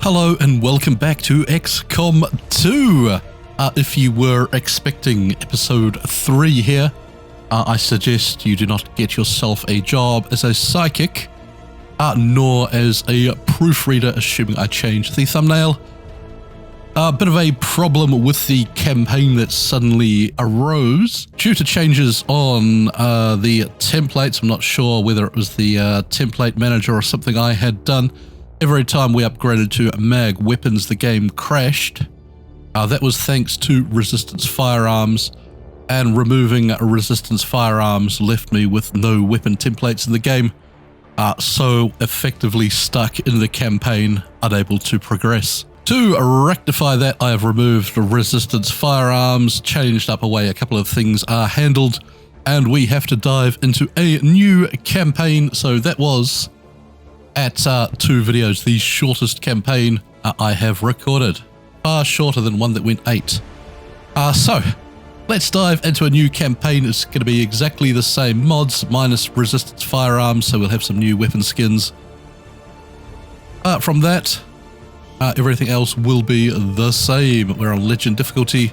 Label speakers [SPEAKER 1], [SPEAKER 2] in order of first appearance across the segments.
[SPEAKER 1] Hello and welcome back to XCOM 2. If you were expecting episode 3 here, I suggest you do not get yourself a job as a psychic, nor as a proofreader, assuming I changed the thumbnail. A bit of a problem with the campaign that suddenly arose due to changes on the templates. I'm not sure whether it was the template manager or something I had done. Every time we upgraded to mag weapons, the game crashed. That was thanks to resistance firearms, and removing resistance firearms left me with no weapon templates in the game. So effectively stuck in the campaign, unable to progress. To rectify that, I have removed resistance firearms, changed up a way a couple of things are handled, and we have to dive into a new campaign. So that was, at 2 videos, the shortest campaign I have recorded. Far shorter than one that went 8. So, let's dive into a new campaign. It's going to be exactly the same mods, minus resistance firearms, so we'll have some new weapon skins. From that, everything else will be the same. We're on Legend difficulty.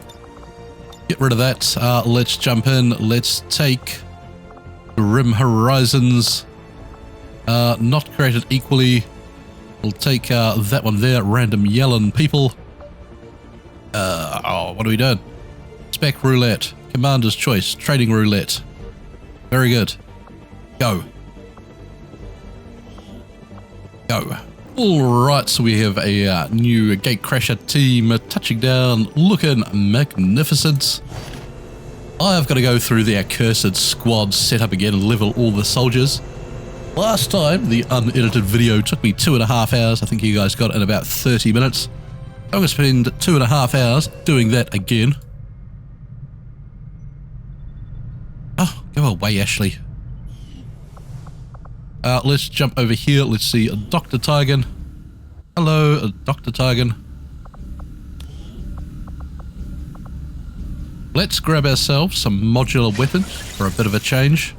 [SPEAKER 1] Get rid of that. Let's jump in. Let's take Rim Horizons. Not created equally. We'll take that one there, random yelling people. What are we doing? Spec roulette, commander's choice, trading roulette. Very good. Go. Go. Alright, so we have a new Gatecrasher team touching down, looking magnificent. I've got to go through the accursed squad setup again and level all the soldiers. Last time, the unedited video took me 2.5 hours. I think you guys got it in about 30 minutes. I'm going to spend 2.5 hours doing that again. Oh, go away, Ashley. Let's jump over here. Let's see Dr. Tigan. Hello, Dr. Tigan. Let's grab ourselves some modular weapons for a bit of a change.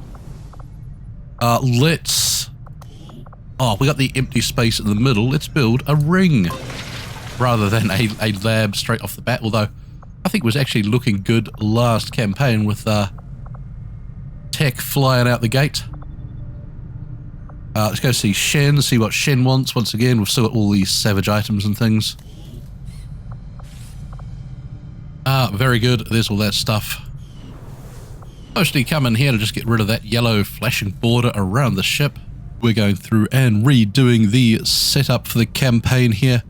[SPEAKER 1] We got the empty space in the middle. Let's build a ring rather than a lab straight off the bat, although I think it was actually looking good last campaign with tech flying out the gate. Let's go see Shen, see what Shen wants. Once again, we've still got all these savage items and things. Very good. There's all that stuff. Mostly come in here to just get rid of that yellow flashing border around the ship. We're going through and redoing the setup for the campaign here.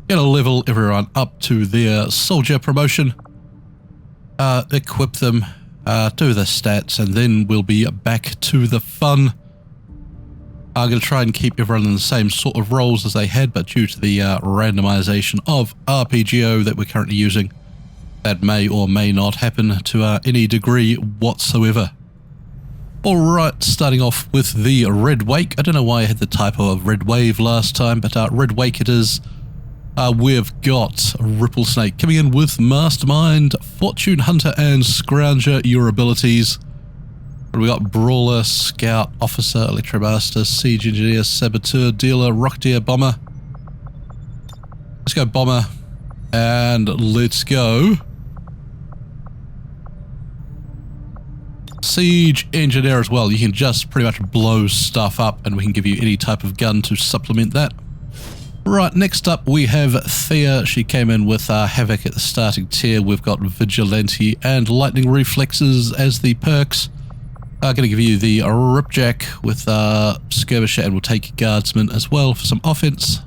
[SPEAKER 1] Gonna level everyone up to their soldier promotion. Equip them, do the stats, and then we'll be back to the fun. I'm going to try and keep everyone in the same sort of roles as they had, but due to the randomization of RPGO that we're currently using, that may or may not happen to any degree whatsoever. Alright, starting off with the Red Wake. I don't know why I had the typo of Red Wave last time, but Red Wake it is. We've got Ripple Snake coming in with Mastermind, Fortune Hunter and Scrounger, your abilities. We got Brawler, Scout, Officer, Electromaster, Siege Engineer, Saboteur, Dealer, Rocketeer, Bomber. Let's go Bomber, and let's go Siege Engineer as well. You can just pretty much blow stuff up and we can give you any type of gun to supplement that. Right, next up we have Thea. She came in with Havoc at the starting tier. We've got Vigilante and Lightning Reflexes as the perks. I'm going to give you the Ripjack with Skirmisher, and we'll take Guardsman as well for some offense.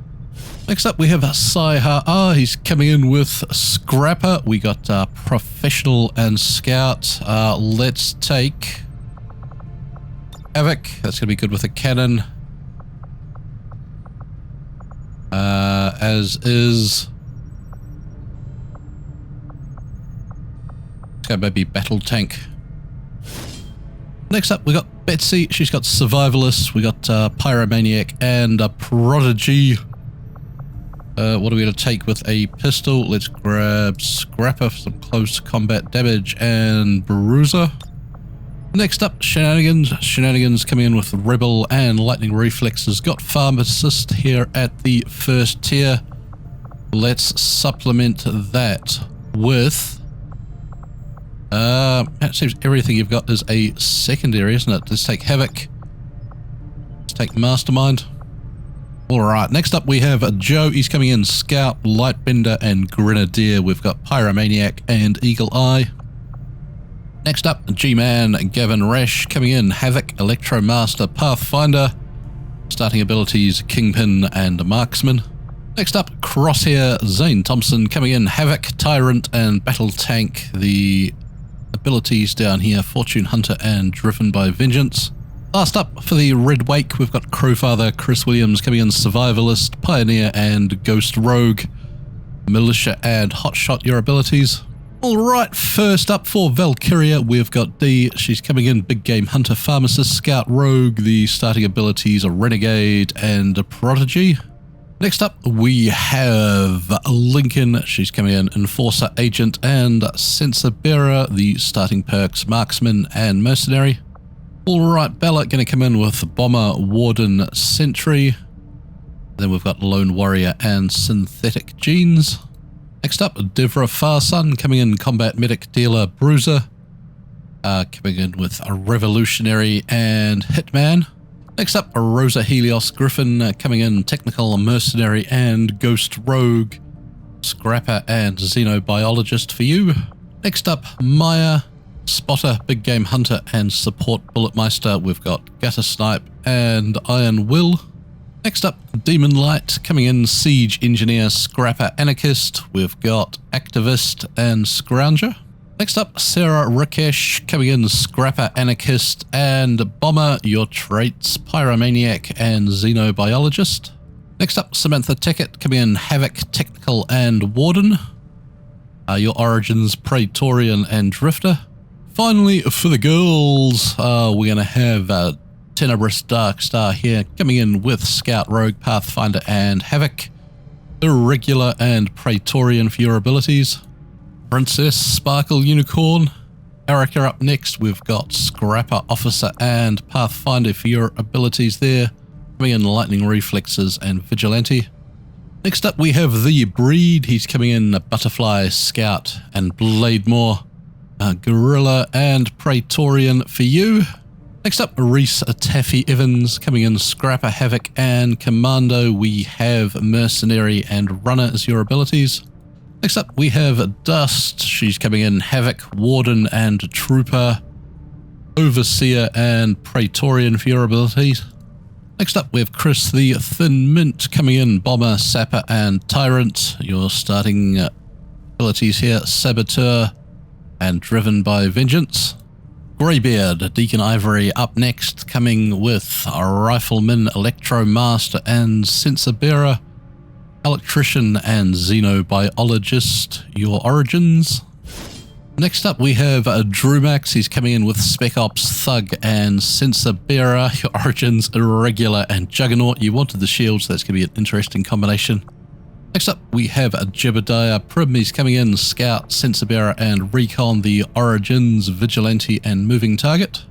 [SPEAKER 1] Next up we have Sai-Ha. He's coming in with Scrapper. We got Professional and Scout. Let's take Havoc. That's going to be good with a cannon. As is. Let's go maybe Battle Tank. Next up, we got Betsy. She's got Survivalist. We got Pyromaniac and Prodigy. What are we going to take with a pistol? Let's grab Scrapper for some close combat damage and Bruiser. Next up, Shenanigans. Shenanigans coming in with Rebel and Lightning Reflexes. Got Farm Assist here at the first tier. let's supplement that with... it seems everything you've got is a secondary, isn't it? Let's take Havoc. Let's take Mastermind. Alright, next up we have Joe. He's coming in Scout, Lightbender, and Grenadier. We've got Pyromaniac and Eagle Eye. Next up, G-Man, Gavin Rash, coming in Havoc, Electromaster, Pathfinder. Starting abilities, Kingpin and Marksman. Next up, Crosshair, Zane Thompson, coming in Havoc, Tyrant, and Battle Tank. The abilities down here, Fortune Hunter and Driven by Vengeance. Last up for the Red Wake, we've got Crowfather, Chris Williams coming in Survivalist, Pioneer and Ghost Rogue, Militia and Hotshot, your abilities. Alright, first up for Valkyria, we've got Dee. She's coming in Big Game Hunter, Pharmacist, Scout, Rogue. The starting abilities are Renegade and a Prodigy. Next up, we have Lincoln. She's coming in Enforcer, Agent and Sensor Bearer. The starting perks, Marksman and Mercenary. Alright, Bella going to come in with Bomber, Warden, Sentry. Then we've got Lone Warrior and Synthetic Genes. Next up, Devra Farsun coming in Combat Medic, Dealer, Bruiser. Coming in with a Revolutionary and Hitman. Next up, Rosa Helios Griffin coming in Technical, Mercenary and Ghost Rogue. Scrapper and Xenobiologist for you. Next up, Maya, Spotter, Big Game Hunter and Support Bulletmeister. We've got Gutter Snipe and Iron Will. Next up, Demon Light coming in Siege Engineer, Scrapper, Anarchist. We've got Activist and Scrounger. Next up, Sarah Rakesh coming in Scrapper, Anarchist and Bomber. Your traits, Pyromaniac and Xenobiologist. Next up, Samantha Tickett coming in Havoc, Technical and Warden. Your origins, Praetorian and Drifter. Finally, for the girls, we're going to have Tenebrous Darkstar here, coming in with Scout, Rogue, Pathfinder and Havoc. Irregular and Praetorian for your abilities. Princess, Sparkle, Unicorn. Erica up next, we've got Scrapper, Officer and Pathfinder for your abilities there. Coming in Lightning Reflexes and Vigilante. Next up we have the Breed. He's coming in Butterfly, Scout and Blademore. Gorilla and Praetorian for you. Next up, Reese Taffy Evans coming in Scrapper, Havoc and Commando. We have Mercenary and Runner as your abilities. Next up, we have Dust. She's coming in Havoc, Warden and Trooper. Overseer and Praetorian for your abilities. Next up, we have Chris the Thin Mint coming in Bomber, Sapper and Tyrant. Your starting abilities here, Saboteur and Driven by Vengeance. Greybeard, Deacon Ivory up next, coming with a Rifleman, Electromaster and Sensor Bearer. Electrician and Xenobiologist, your origins. Next up we have Drewmax. He's coming in with Spec Ops, Thug and Sensor Bearer. Your origins, Irregular and Juggernaut. You wanted the shield, so that's going to be an interesting combination. Next up, we have Jebediah Prim. He's coming in Scout, Sensor Bearer and Recon. The origins, Vigilante and Moving Target.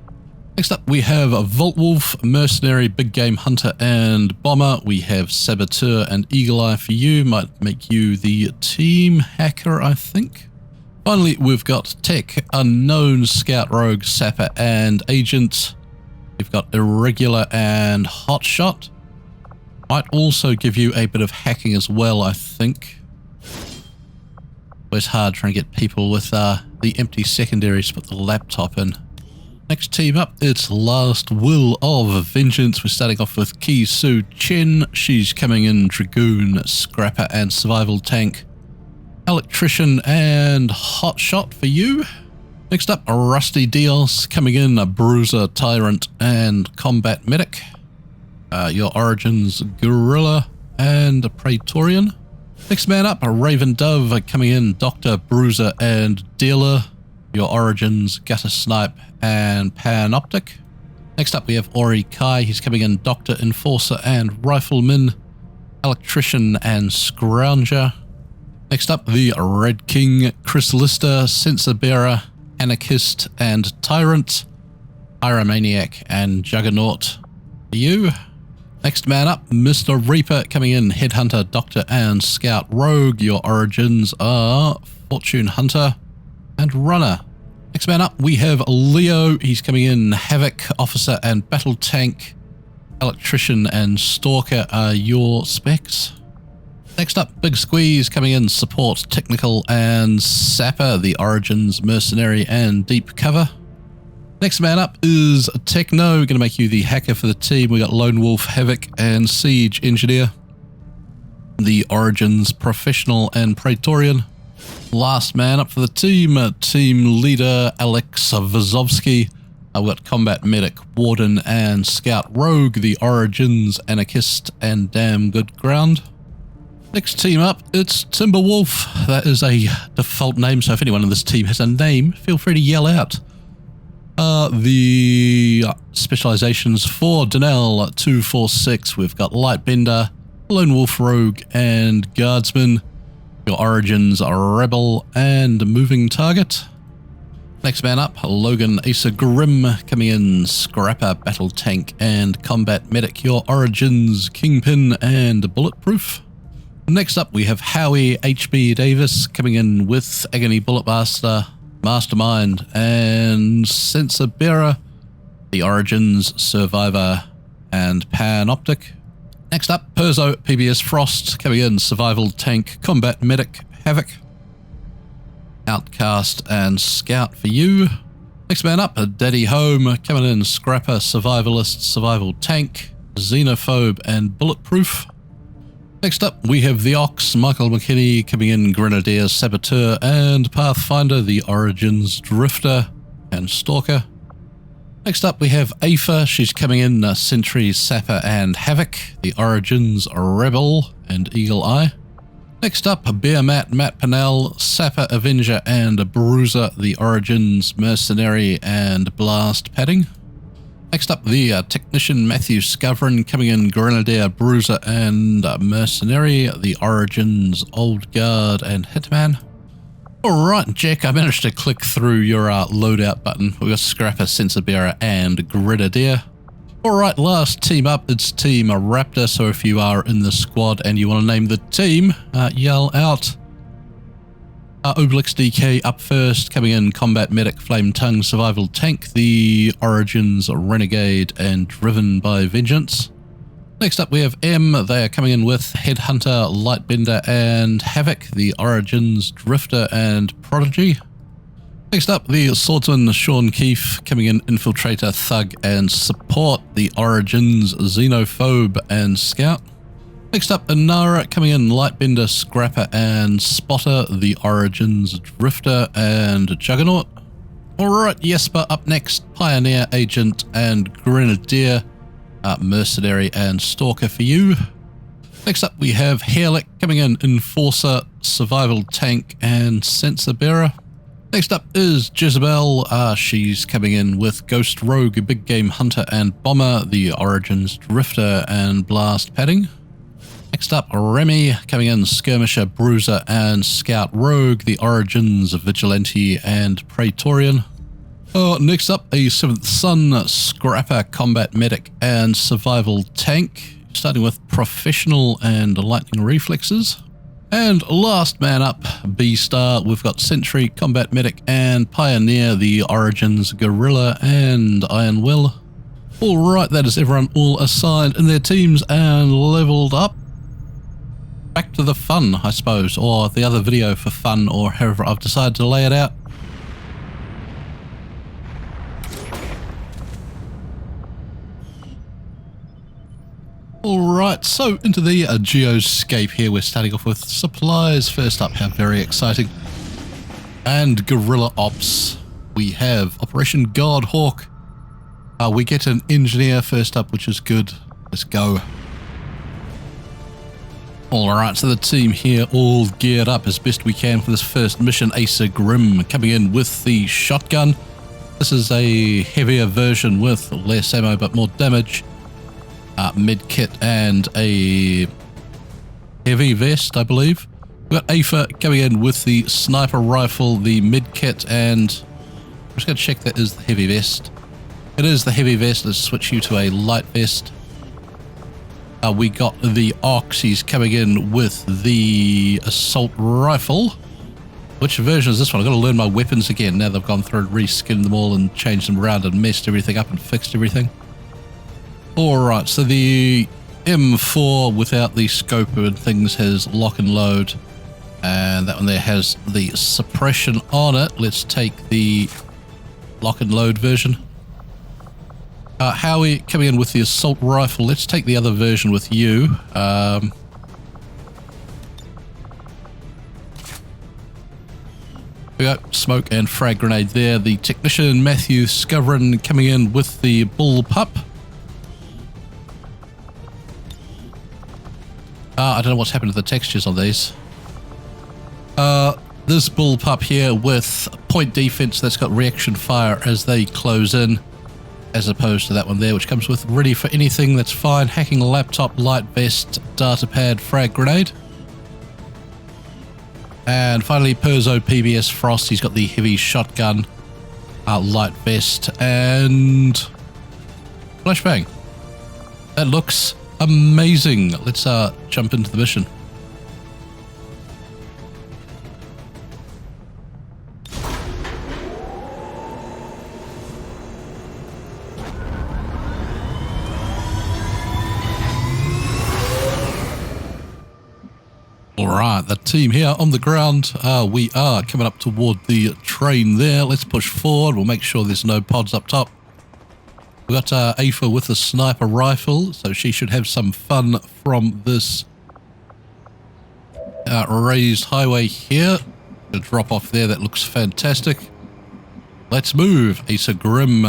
[SPEAKER 1] Next up, we have Voltwolf, Mercenary, Big Game Hunter and Bomber. We have Saboteur and Eagle Eye for you. Might make you the Team Hacker, I think. Finally, we've got Tech, Unknown, Scout, Rogue, Sapper and Agent. We've got Irregular and Hotshot. Might also give you a bit of hacking as well, I think. It's hard trying to get people with the empty secondaries to put the laptop in. Next team up, it's Last Will of Vengeance. We're starting off with Ki Su Chen. She's coming in Dragoon, Scrapper and Survival Tank. Electrician and Hotshot for you. Next up, Rusty Dios coming in Bruiser, Tyrant and Combat Medic. Your origins, Gorilla and Praetorian. Next man up, Raven Dove coming in Doctor, Bruiser and Dealer. Your origins, Gutter Snipe and Panoptic. Next up we have Ori Kai. He's coming in Doctor, Enforcer and Rifleman. Electrician and Scrounger. Next up the Red King, Chris Lister, Sensor Bearer, Anarchist and Tyrant. Pyromaniac and Juggernaut for you. Next man up, Mr. Reaper coming in, Headhunter, Doctor, and Scout Rogue. Your origins are Fortune Hunter and Runner. Next man up, we have Leo. He's coming in, Havoc, Officer, and Battle Tank. Electrician and Stalker are your specs. Next up, Big Squeeze coming in, Support, Technical, and Sapper. The origins, Mercenary, and Deep Cover. Next man up is Techno, going to make you the hacker for the team. We got Lone Wolf, Havoc, and Siege Engineer. The origins, Professional and Praetorian. Last man up for the team, Team Leader Alex Vazovsky. We've got Combat Medic, Warden, and Scout Rogue. The origins, Anarchist, and Damn Good Ground. Next team up, it's Timberwolf. That is a default name, so if anyone in this team has a name, feel free to yell out. The specializations for Donnell 246, we've got Lightbender, Lone Wolf Rogue, and Guardsman. Your origins are Rebel and Moving Target. Next man up, Logan Asa Grim coming in, Scrapper, Battle Tank, and Combat Medic. Your origins, Kingpin and Bulletproof. Next up we have Howie HB Davis coming in with Agony Bulletmaster, Mastermind, and Sensor Bearer. The origins, Survivor and Panoptic. Next up, Perzo PBS Frost coming in, Survival Tank, Combat Medic, Havoc. Outcast and Scout for you. Next man up, Daddy Home coming in, Scrapper, Survivalist, Survival Tank, Xenophobe, and Bulletproof. Next up, we have the Ox, Michael McKinney coming in, Grenadier, Saboteur, and Pathfinder. The origins, Drifter and Stalker. Next up, we have Aoife. She's coming in, Sentry, Sapper, and Havoc. The origins, Rebel and Eagle Eye. Next up, Bear Matt Pennell, Sapper, Avenger, and Bruiser. The origins, Mercenary and Blast Padding. Next up, the Technician Matthew Scovern coming in, Grenadier, Bruiser, and Mercenary. The origins, Old Guard and Hitman. Alright, Jack, I managed to click through your loadout button. We've got Scrapper, Sensor Bearer, and Grenadier. Alright, last team up, it's Team Raptor, so if you are in the squad and you want to name the team, yell out. Obelix DK up first, coming in, Combat Medic, Flame Tongue, Survival Tank. The origins, Renegade, and Driven by Vengeance. Next up we have M. They are coming in with Headhunter, Lightbender, and Havoc. The origins, Drifter and Prodigy. Next up, the Swordsman, Sean Keefe, coming in, Infiltrator, Thug, and Support. The origins, Xenophobe and Scout. Next up, Inara coming in, Lightbender, Scrapper, and Spotter. The origins, Drifter and Juggernaut. Alright, Jesper up next, Pioneer, Agent, and Grenadier. Mercenary and Stalker for you. Next up, we have Hairlick coming in, Enforcer, Survival Tank, and Sensor Bearer. Next up is Jezebel. She's coming in with Ghost Rogue, Big Game Hunter, and Bomber. The origins, Drifter and Blast Padding. Next up, Remy coming in, Skirmisher, Bruiser, and Scout Rogue. The origins, Vigilante and Praetorian. Next up, a 7th Son, Scrapper, Combat Medic, and Survival Tank. Starting with Professional and Lightning Reflexes. And last man up, B-Star, we've got Sentry, Combat Medic, and Pioneer. The origins, Guerrilla and Iron Will. Alright, that is everyone all assigned in their teams and leveled up. Back to the fun, I suppose, or the other video for fun, or however I've decided to lay it out. Alright, so into the Geoscape here. We're starting off with supplies. First up, how very exciting. And Guerrilla Ops. We have Operation Godhawk. We get an engineer first up, which is good. Let's go. Alright, so the team here all geared up as best we can for this first mission. Asa Grim coming in with the shotgun. This is a heavier version with less ammo but more damage. Med kit and a heavy vest, I believe. We've got Aoife coming in with the sniper rifle, the med kit, and I'm just going to check that is the heavy vest. It is the heavy vest. Let's switch you to a light vest. We got the Ox. He's coming in with the assault rifle. Which version is this one? I've got to learn my weapons again now that I've gone through and reskinned them all and changed them around and messed everything up and fixed everything. Alright, so the M4 without the scope and things has lock and load. And that one there has the suppression on it. Let's take the lock and load version. Howie coming in with the assault rifle. Let's take the other version with you. We got smoke and frag grenade there. The technician Matthew Scoverin coming in with the bull pup. I don't know what's happened to the textures on these. This bull pup here with point defense that's got reaction fire as they close in, as opposed to that one there, which comes with ready for anything. That's fine. Hacking laptop, light vest, data pad, frag grenade. And finally, Perzo PBS Frost. He's got the heavy shotgun, light vest, and flashbang. That looks amazing. Let's jump into the mission. Alright, the team here on the ground, we are coming up toward the train there. Let's push forward. We'll make sure there's no pods up top. We've got Aoife with the sniper rifle, so she should have some fun from this raised highway here. A drop off there, that looks fantastic. Let's move. Asa Grim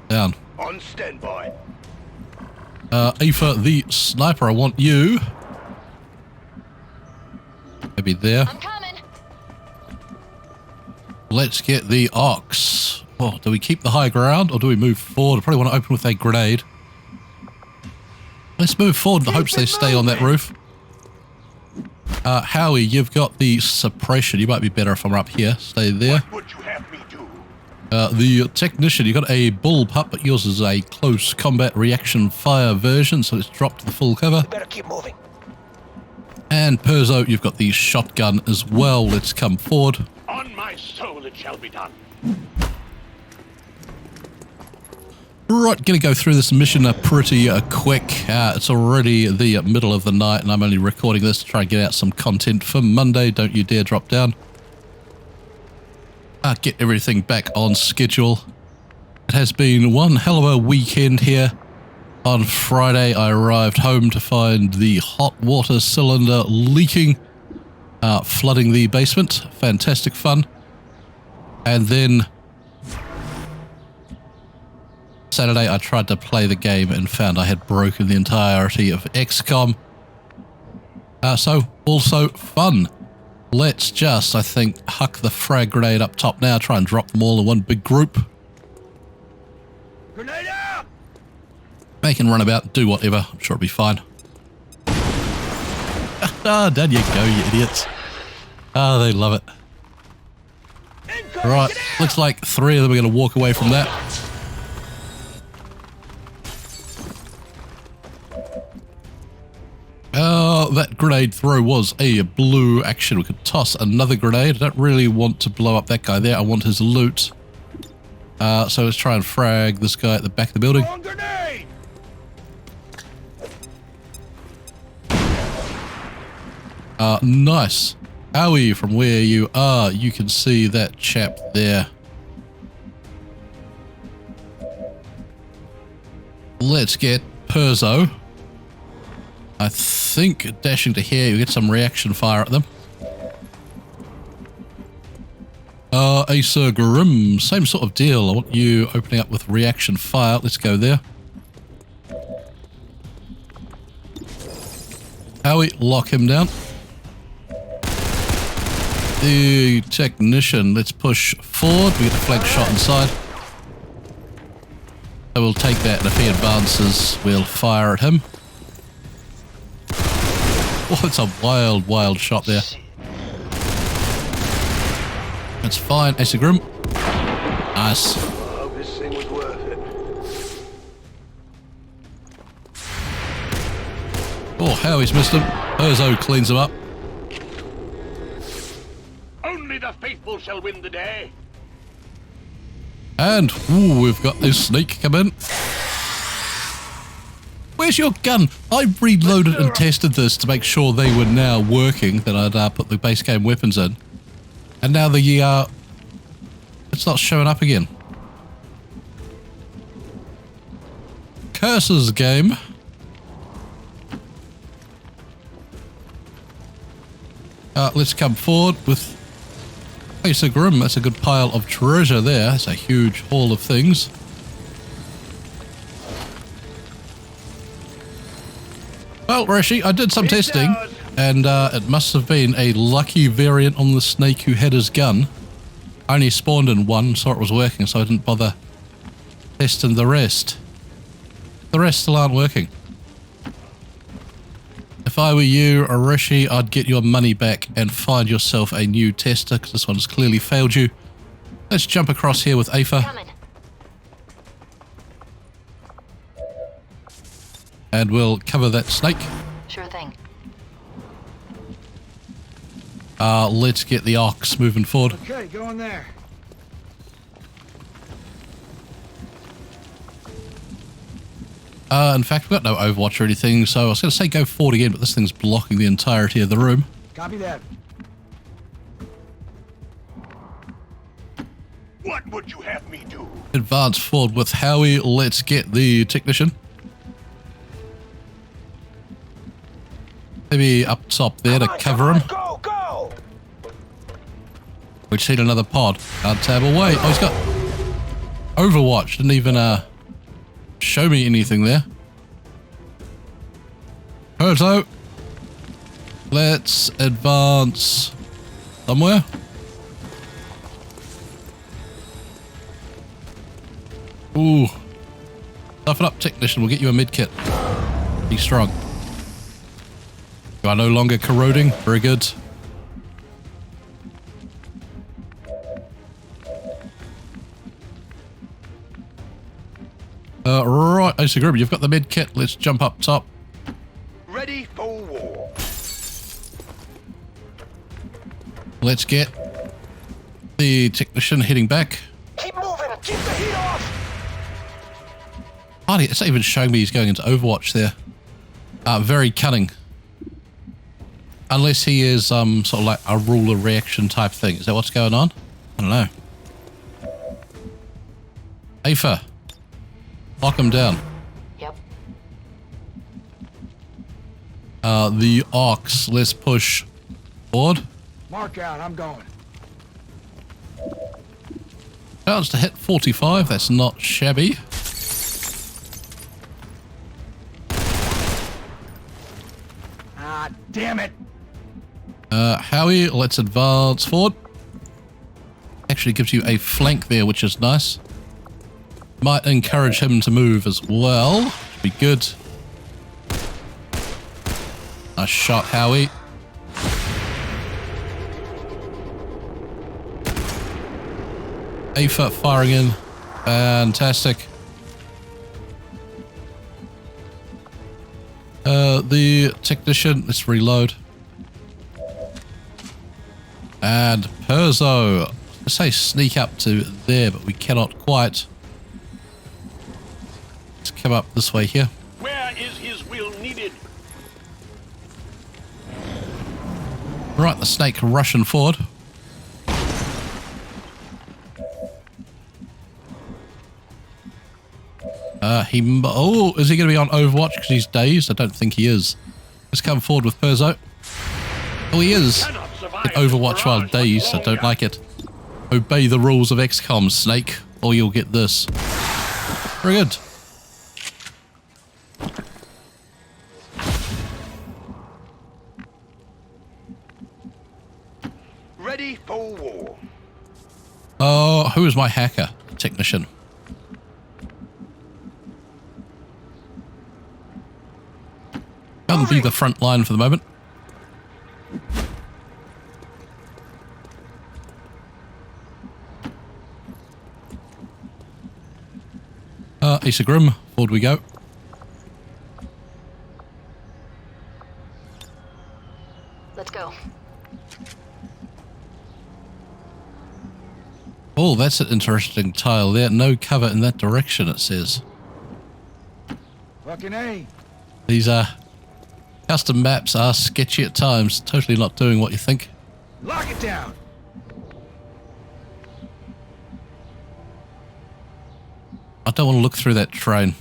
[SPEAKER 1] down.
[SPEAKER 2] On standby.
[SPEAKER 1] Aoife, the sniper, I want you. Maybe there.
[SPEAKER 3] I'm coming.
[SPEAKER 1] Let's get the Ox. Oh, do we keep the high ground or do we move forward? I probably want to open with a grenade. Let's move forward in the hopes they stay on that roof. Howie, you've got the suppression. You might be better if I'm up here. Stay there.
[SPEAKER 2] What would you have me do?
[SPEAKER 1] The technician, you've got a bull pup, but yours is a close combat reaction fire version, so let's drop to the full cover.
[SPEAKER 2] You better keep moving.
[SPEAKER 1] And Perzo, you've got the shotgun as well. Let's come forward.
[SPEAKER 2] On my soul, it shall be done.
[SPEAKER 1] Right, gonna go through this mission pretty quick. It's already the middle of the night and I'm only recording this to try and get out some content for Monday. Don't you dare drop down. Get everything back on schedule. It has been one hell of a weekend here. On Friday, I arrived home to find the hot water cylinder leaking, flooding the basement. Fantastic fun. And then Saturday, I tried to play the game and found I had broken the entirety of XCOM. So, also fun. Let's just, I think, huck the frag grenade up top now, try and drop them all in one big group.
[SPEAKER 2] Grenade out!
[SPEAKER 1] They can run about, do whatever. I'm sure it'll be fine. Down you go, you idiots. They love it. Right, looks like 3 of them are going to walk away from that. That grenade throw was a blue action. We could toss another grenade. I don't really want to blow up that guy there. I want his loot. So let's try and frag this guy at the back of the building.
[SPEAKER 2] Grenade!
[SPEAKER 1] Nice. Howie, from where you are, you can see that chap there. Let's get Perzo. I think dashing to here, you get some reaction fire at them. Asa Grim, same sort of deal. I want you opening up with reaction fire. Let's go there. Howie, lock him down. The technician, let's push forward. We get a flank shot inside. So we'll take that, and if he advances, we'll fire at him. Oh, it's a wild, wild shot there. That's fine, Asa Grim. Nice.
[SPEAKER 2] Oh, this thing was worth it.
[SPEAKER 1] Oh, how he's missed him. Urzo cleans him up.
[SPEAKER 2] Only the faithful shall win the day.
[SPEAKER 1] And, ooh, we've got a snake come in. Where's your gun? I reloaded and tested this to make sure they were now working, then I'd put the base game weapons in. And now the, it's not showing up again. Curses game. Let's come forward with Ace of Grim. That's a good pile of treasure there. That's a huge haul of things. Well, Rishi, I did some testing, and it must have been a lucky variant on the snake who had his gun. I only spawned in one, saw it was working, so I didn't bother testing the rest. The rest still aren't working. If I were you, Rishi, I'd get your money back and find yourself a new tester, because this one's clearly failed you. Let's jump across here with Aoife. And we'll cover that snake.
[SPEAKER 3] Sure thing.
[SPEAKER 1] Let's get the ox moving forward.
[SPEAKER 4] Okay, go in there.
[SPEAKER 1] In fact, we've got no Overwatch or anything, so I was going to say go forward again, but this thing's blocking the entirety of the room.
[SPEAKER 4] Copy that.
[SPEAKER 2] What would you have me do?
[SPEAKER 1] Advance forward with Howie. Let's get the technician. Maybe up top there to cover him.
[SPEAKER 2] Go, go!
[SPEAKER 1] We just need another pod. Can't tab away. Oh, he's got Overwatch. Didn't even show me anything there. Urzo. Let's advance somewhere. Ooh. Toughen up, technician. We'll get you a mid kit. Be strong. You are no longer corroding. Very good. Right, Ace of Grim, you've got the mid kit. Let's jump up top.
[SPEAKER 2] Ready for war.
[SPEAKER 1] Let's get the technician heading back.
[SPEAKER 2] Keep moving. Keep the heat off.
[SPEAKER 1] Hardy, it's not even showing me he's going into Overwatch there. Very cunning. Unless he is sort of like a ruler reaction type thing. Is that what's going on? I don't know. Aoife. Lock him down.
[SPEAKER 3] Yep.
[SPEAKER 1] The ox. Let's push forward.
[SPEAKER 4] Mark out, I'm going.
[SPEAKER 1] Chance to hit 45. That's not shabby.
[SPEAKER 4] Ah, damn it.
[SPEAKER 1] Howie, let's advance forward. Actually gives you a flank there, which is nice. Might encourage him to move as well. Should be good. Nice shot, Howie. Aoife firing in. Fantastic. The technician, let's reload. And Perzo. Let's say sneak up to there, but we cannot quite. Let's come up this way here.
[SPEAKER 2] Where is his will needed?
[SPEAKER 1] Right, the snake rushing forward. Oh, is he going to be on Overwatch because he's dazed? I don't think he is. Let's come forward with Perzo. Oh, he is. In Overwatch while dazed. I don't like it. Obey the rules of XCOM, Snake, or you'll get this. Very good.
[SPEAKER 2] Ready for war.
[SPEAKER 1] Oh, who is my hacker? Technician. Can't be the front line for the moment. Ace of Grim, forward we go. Oh, that's an interesting tile there. No cover in that direction, it says.
[SPEAKER 4] Fucking A.
[SPEAKER 1] These custom maps are sketchy at times. Totally not doing what you think.
[SPEAKER 4] Lock it down.
[SPEAKER 1] I don't want to look through that train.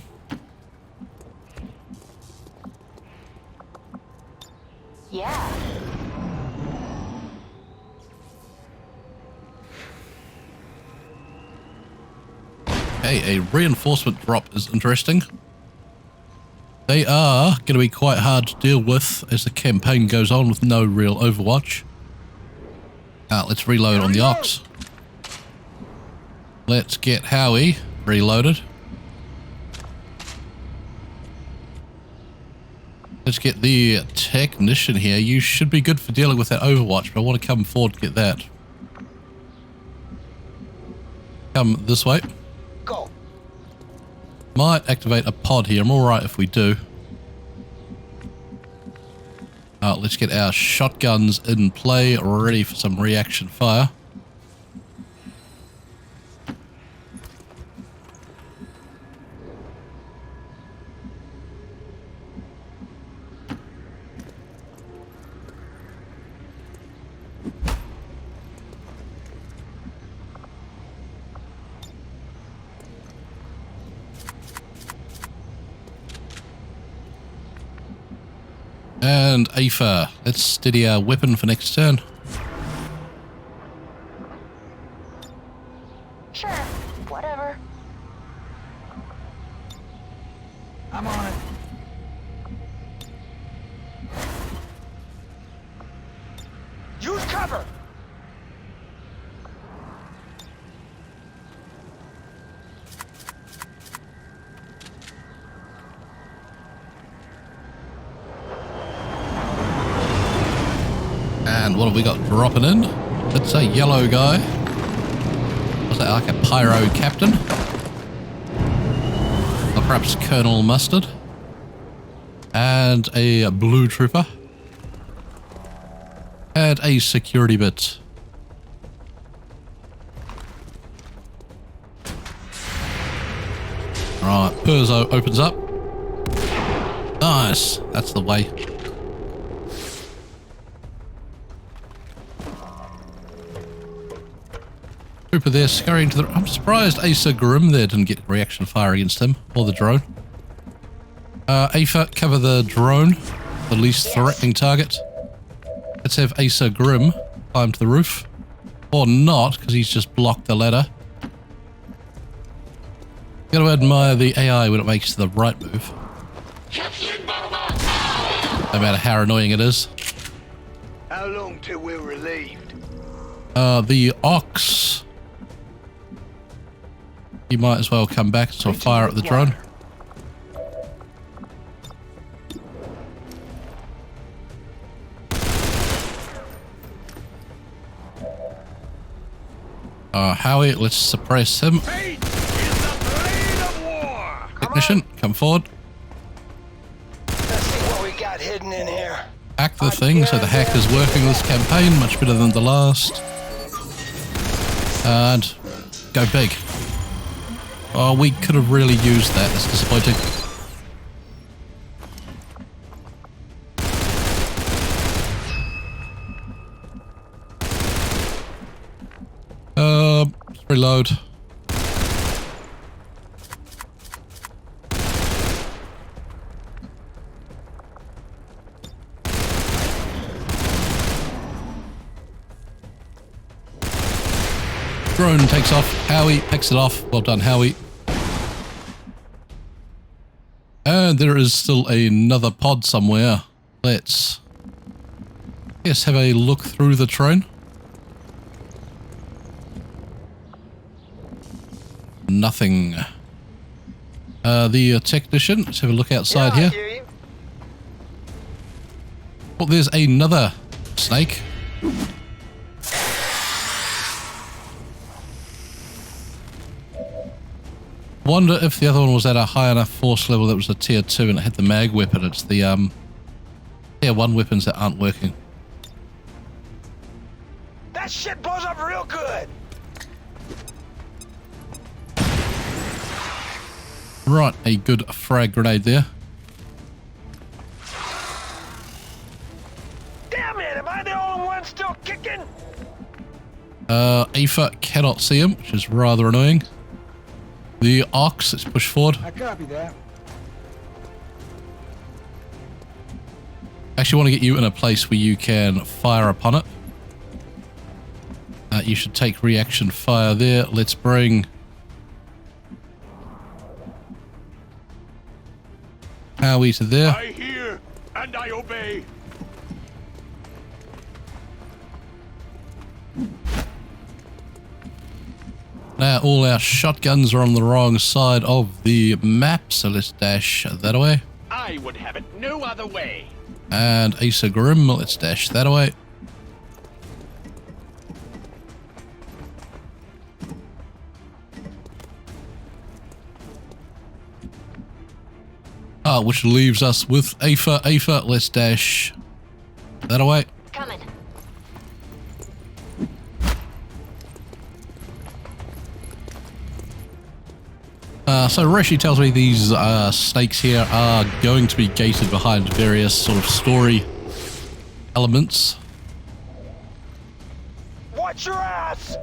[SPEAKER 3] Yeah.
[SPEAKER 1] Okay, a reinforcement drop is interesting. They are going to be quite hard to deal with as the campaign goes on with no real overwatch. Let's reload on the Ox. Let's get Howie reloaded. Let's get the technician here. You should be good for dealing with that overwatch, but I want to come forward to get that. Come this way.
[SPEAKER 2] Go.
[SPEAKER 1] Might activate a pod here. I'm alright if we do. Let's get our shotguns in play, ready for some reaction fire. And Aoife, let's steady our weapon for next turn.
[SPEAKER 3] Sure. Whatever.
[SPEAKER 4] I'm on it.
[SPEAKER 2] Use cover.
[SPEAKER 1] And what have we got dropping in? It's a yellow guy. Was that like a pyro captain? Or perhaps Colonel Mustard. And a blue trooper. And a security bit. Right, Perzo opens up. Nice, that's the way. Trooper there scurrying to the... I'm surprised Asa Grim there didn't get reaction fire against him, or the drone. Aoife, cover the drone, the least threatening target. Let's have Asa Grim climb to the roof. Or not, because he's just blocked the ladder. Gotta admire the AI when it makes the right move. No matter how annoying it is.
[SPEAKER 2] How long till we're relieved?
[SPEAKER 1] The Ox... You might as well come back to fire at the drone. Howie, let's suppress him.
[SPEAKER 2] Fate is the blade of war.
[SPEAKER 1] Technician, come forward.
[SPEAKER 2] Let's see what we got hidden in here.
[SPEAKER 1] Hack the thing so the hack is working this campaign much better than the last. And go big. Oh, we could have really used that. That's disappointing. Reload. Drone takes off. Howie picks it off. Well done, Howie. And there is still another pod somewhere. Let's have a look through the train. Nothing. The technician. Let's have a look outside here. Oh, there's another snake. Wonder if the other one was at a high enough force level that it was a tier 2 and it had the mag weapon. It's the tier 1 weapons that aren't working.
[SPEAKER 2] That shit blows up real good.
[SPEAKER 1] Right, a good frag grenade there.
[SPEAKER 2] Damn it! Am I the only one still kicking?
[SPEAKER 1] Aoife cannot see him, which is rather annoying. The ox, let's push forward.
[SPEAKER 4] I copy that.
[SPEAKER 1] Actually want to get you in a place where you can fire upon it. You should take reaction fire there. Let's bring Howie to there.
[SPEAKER 5] I hear and I obey.
[SPEAKER 1] Now all our shotguns are on the wrong side of the map, so let's dash that away.
[SPEAKER 5] I would have it no other way.
[SPEAKER 1] And Asa Grim, let's dash that away. Which leaves us with Aoife. Aoife, let's dash that away.
[SPEAKER 3] Coming.
[SPEAKER 1] So Reshi tells me these snakes here are going to be gated behind various sort of story elements.
[SPEAKER 2] Watch your ass!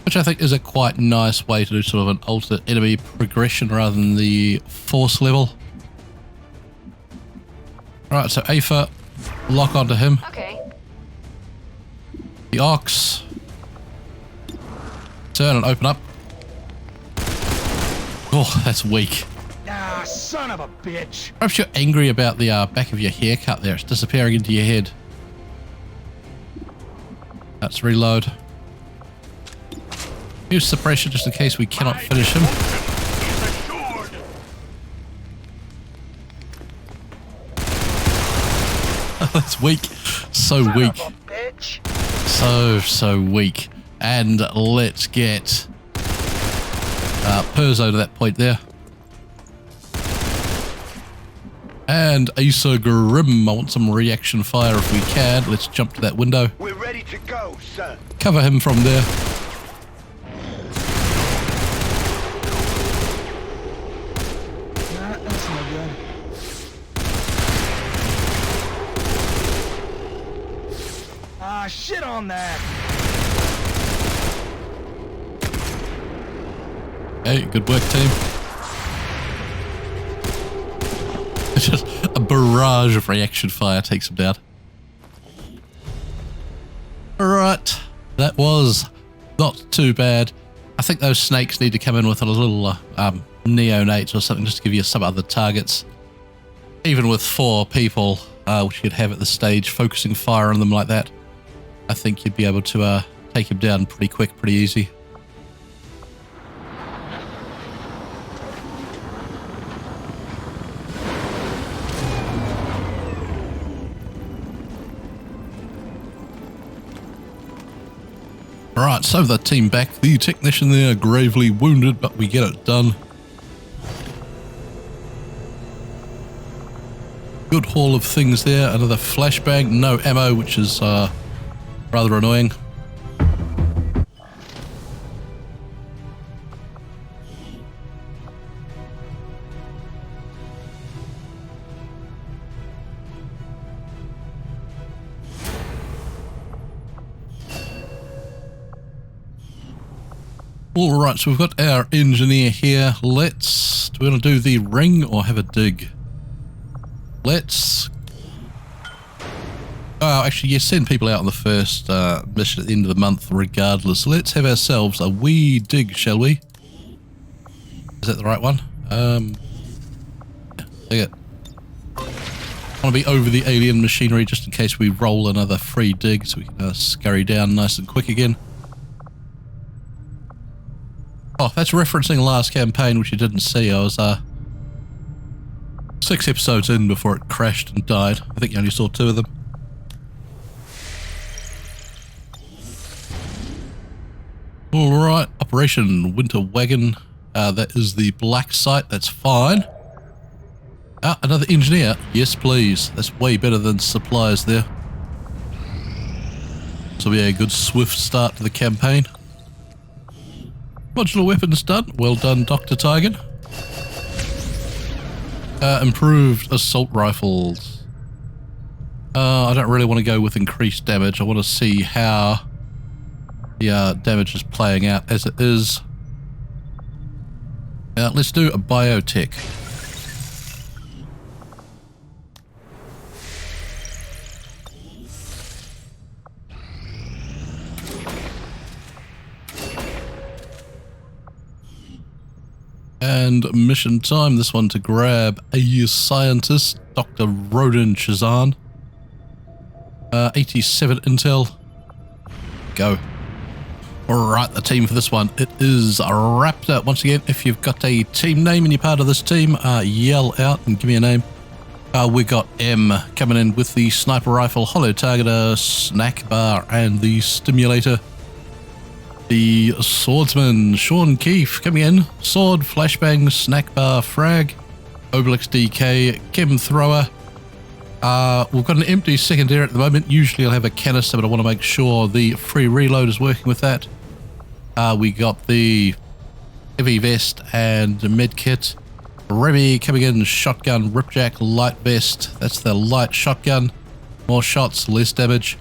[SPEAKER 1] Which I think is a quite nice way to do sort of an alternate enemy progression rather than the force level. Right, so Aoife, lock onto him.
[SPEAKER 3] Okay.
[SPEAKER 1] The ox. Turn and open up. Oh, that's weak.
[SPEAKER 4] Ah, son of a bitch.
[SPEAKER 1] Perhaps you're angry about the back of your haircut there. It's disappearing into your head. Let's reload. Use suppression just in case we cannot finish him. That's weak. So weak.
[SPEAKER 2] Son of a bitch.
[SPEAKER 1] So weak. And let's get Perzo to that point there. And Asa Grim, I want some reaction fire if we can. Let's jump to that window.
[SPEAKER 5] We're ready to go, sir.
[SPEAKER 1] Cover him from there.
[SPEAKER 4] Nah, that's no good. Ah, shit on that.
[SPEAKER 1] Hey, good work, team. Just a barrage of reaction fire takes him down. Alright, that was not too bad. I think those snakes need to come in with a little neonates or something just to give you some other targets. Even with 4 people, which you'd have at the stage, focusing fire on them like that, I think you'd be able to take him down pretty quick, pretty easy. Right, so the team back. The technician there gravely wounded, but we get it done. Good haul of things there. Another flashbang, no ammo, which is rather annoying. Alright, so we've got our engineer here. Do we want to do the ring or have a dig? Actually, yeah, send people out on the first mission at the end of the month regardless. Let's have ourselves a wee dig, shall we? Is that the right one? Dig it. I want to be over the alien machinery just in case we roll another free dig so we can scurry down nice and quick again. Oh, that's referencing last campaign, which you didn't see. I was 6 episodes in before it crashed and died. I think you only saw 2 of them. Alright, Operation Winter Wagon. That is the black site, that's fine. Another engineer. Yes, please. That's way better than supplies there. This will be a good swift start to the campaign. Modular weapons done. Well done, Dr. Tigan. Improved assault rifles. I don't really want to go with increased damage. I want to see how the damage is playing out as it is. Let's do a biotech. And mission time, this one to grab a scientist, Dr. Rodin Chazan. 87 intel. Go. Alright, the team for this one, it is Raptor. Once again, if you've got a team name and you're part of this team, yell out and give me a name. We got M coming in with the sniper rifle, holo targeter, snack bar, and the stimulator. The swordsman, Sean Keefe, coming in. Sword, flashbang, snack bar, frag, Obelix DK, chem thrower. We've got an empty secondary at the moment. Usually I'll have a canister, but I want to make sure the free reload is working with that. We got the heavy vest and med kit. Remy coming in, shotgun, ripjack, light vest. That's the light shotgun. More shots, less damage.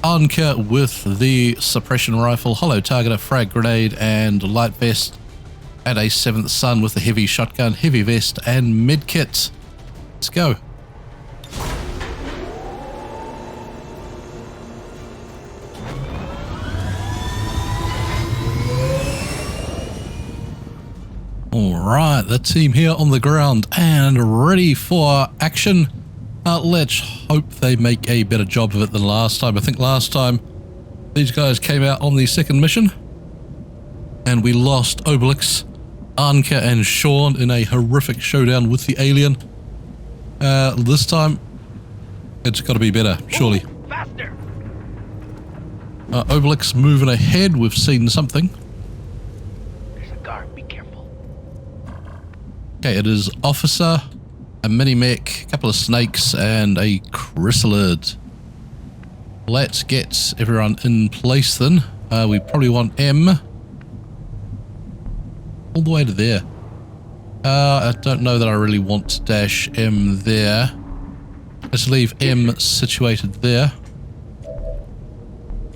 [SPEAKER 1] Anka with the suppression rifle, holo targeter, frag grenade, and light vest. And a 7th Son with the heavy shotgun, heavy vest, and med kit. Let's go. Alright, the team here on the ground and ready for action. Let's hope they make a better job of it than last time. I think last time these guys came out on the second mission and we lost Obelix, Anka, and Sean in a horrific showdown with the alien. This time it's got to be better, surely.
[SPEAKER 5] Faster!
[SPEAKER 1] Obelix moving ahead, we've seen something.
[SPEAKER 5] There's a guard, be careful.
[SPEAKER 1] Okay, it is Officer, a mini-mech, a couple of snakes, and a chrysalid. Let's get everyone in place then. We probably want M. All the way to there. I don't know that I really want dash M there. Let's leave M situated there.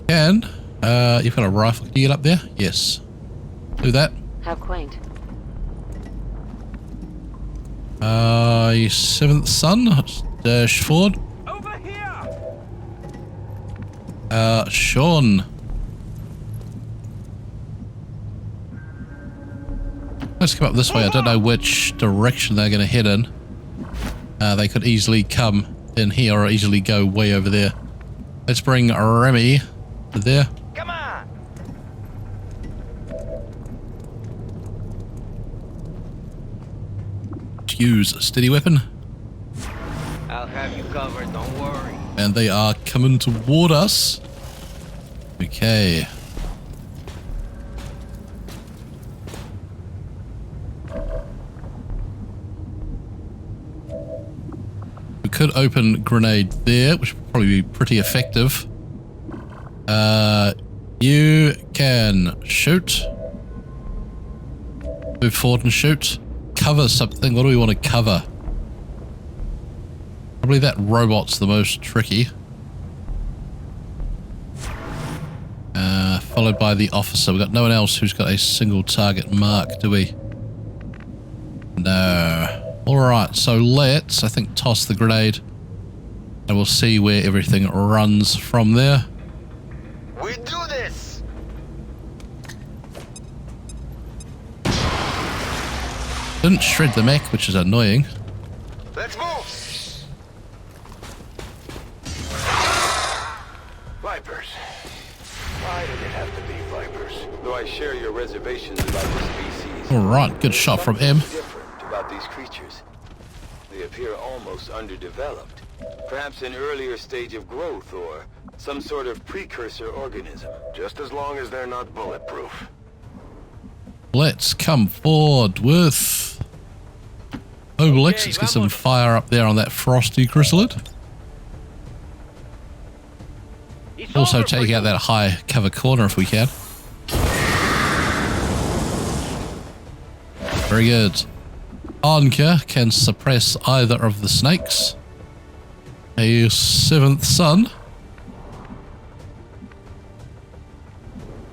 [SPEAKER 1] And, you've got a rifle. Can you get up there? Yes. Do that.
[SPEAKER 3] How quaint.
[SPEAKER 1] 7th Son, dash forward.
[SPEAKER 5] Over here!
[SPEAKER 1] Sean. Let's come up this way. I don't know which direction they're going to head in. They could easily come in here or easily go way over there. Let's bring Remy to there.
[SPEAKER 5] Come on!
[SPEAKER 1] Use a steady weapon.
[SPEAKER 5] I'll have you covered, don't worry.
[SPEAKER 1] And they are coming toward us. Okay. We could open grenade there, which would probably be pretty effective. You can shoot. Move forward and shoot. Cover something. What do we want to cover? Probably that robot's the most tricky. Followed by the officer. We've got no one else who's got a single target mark, do we? No. Alright, so let's, I think, toss the grenade. And we'll see where everything runs from there.
[SPEAKER 2] We do this!
[SPEAKER 1] Didn't shred the mech, which is annoying.
[SPEAKER 2] Let's move! Vipers. Why did it have to be vipers?
[SPEAKER 6] Though I share your reservations about this species.
[SPEAKER 1] Alright, good shot from M.
[SPEAKER 6] Different about these creatures. They appear almost underdeveloped. Perhaps an earlier stage of growth or some sort of precursor organism.
[SPEAKER 2] Just as long as they're not bulletproof.
[SPEAKER 1] Let's come forward with Obelix. Let's get some fire up there on that frosty chrysalid. Also take out that high cover corner if we can. Very good. Anka can suppress either of the snakes. A seventh son.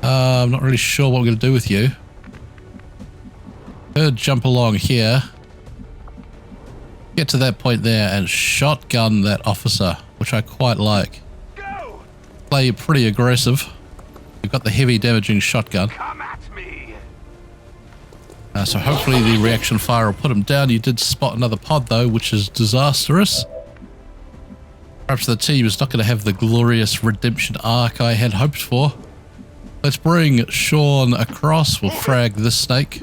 [SPEAKER 1] I'm not really sure what we're going to do with you. Could jump along here. Get to that point there and shotgun that officer, which I quite like.
[SPEAKER 4] Go!
[SPEAKER 1] Play pretty aggressive. We've got the heavy damaging shotgun.
[SPEAKER 4] Come at me!
[SPEAKER 1] So hopefully the reaction fire will put him down. You did spot another pod though, which is disastrous. Perhaps the team is not going to have the glorious redemption arc I had hoped for. Let's bring Sean across. We'll frag this snake.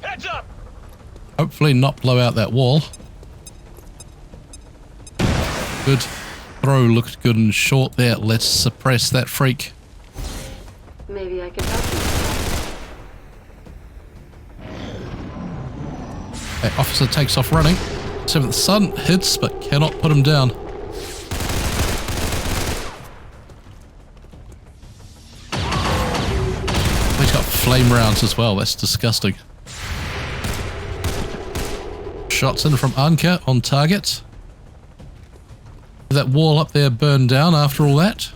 [SPEAKER 4] Heads up!
[SPEAKER 1] Hopefully not blow out that wall. Good. Throw looked good and short there. Let's suppress that freak.
[SPEAKER 3] Maybe I can help you.
[SPEAKER 1] That officer takes off running. Seventh son hits but cannot put him down. He's got flame rounds as well. That's disgusting. Shots in from Anka on target. Did that wall up there burn down after all that?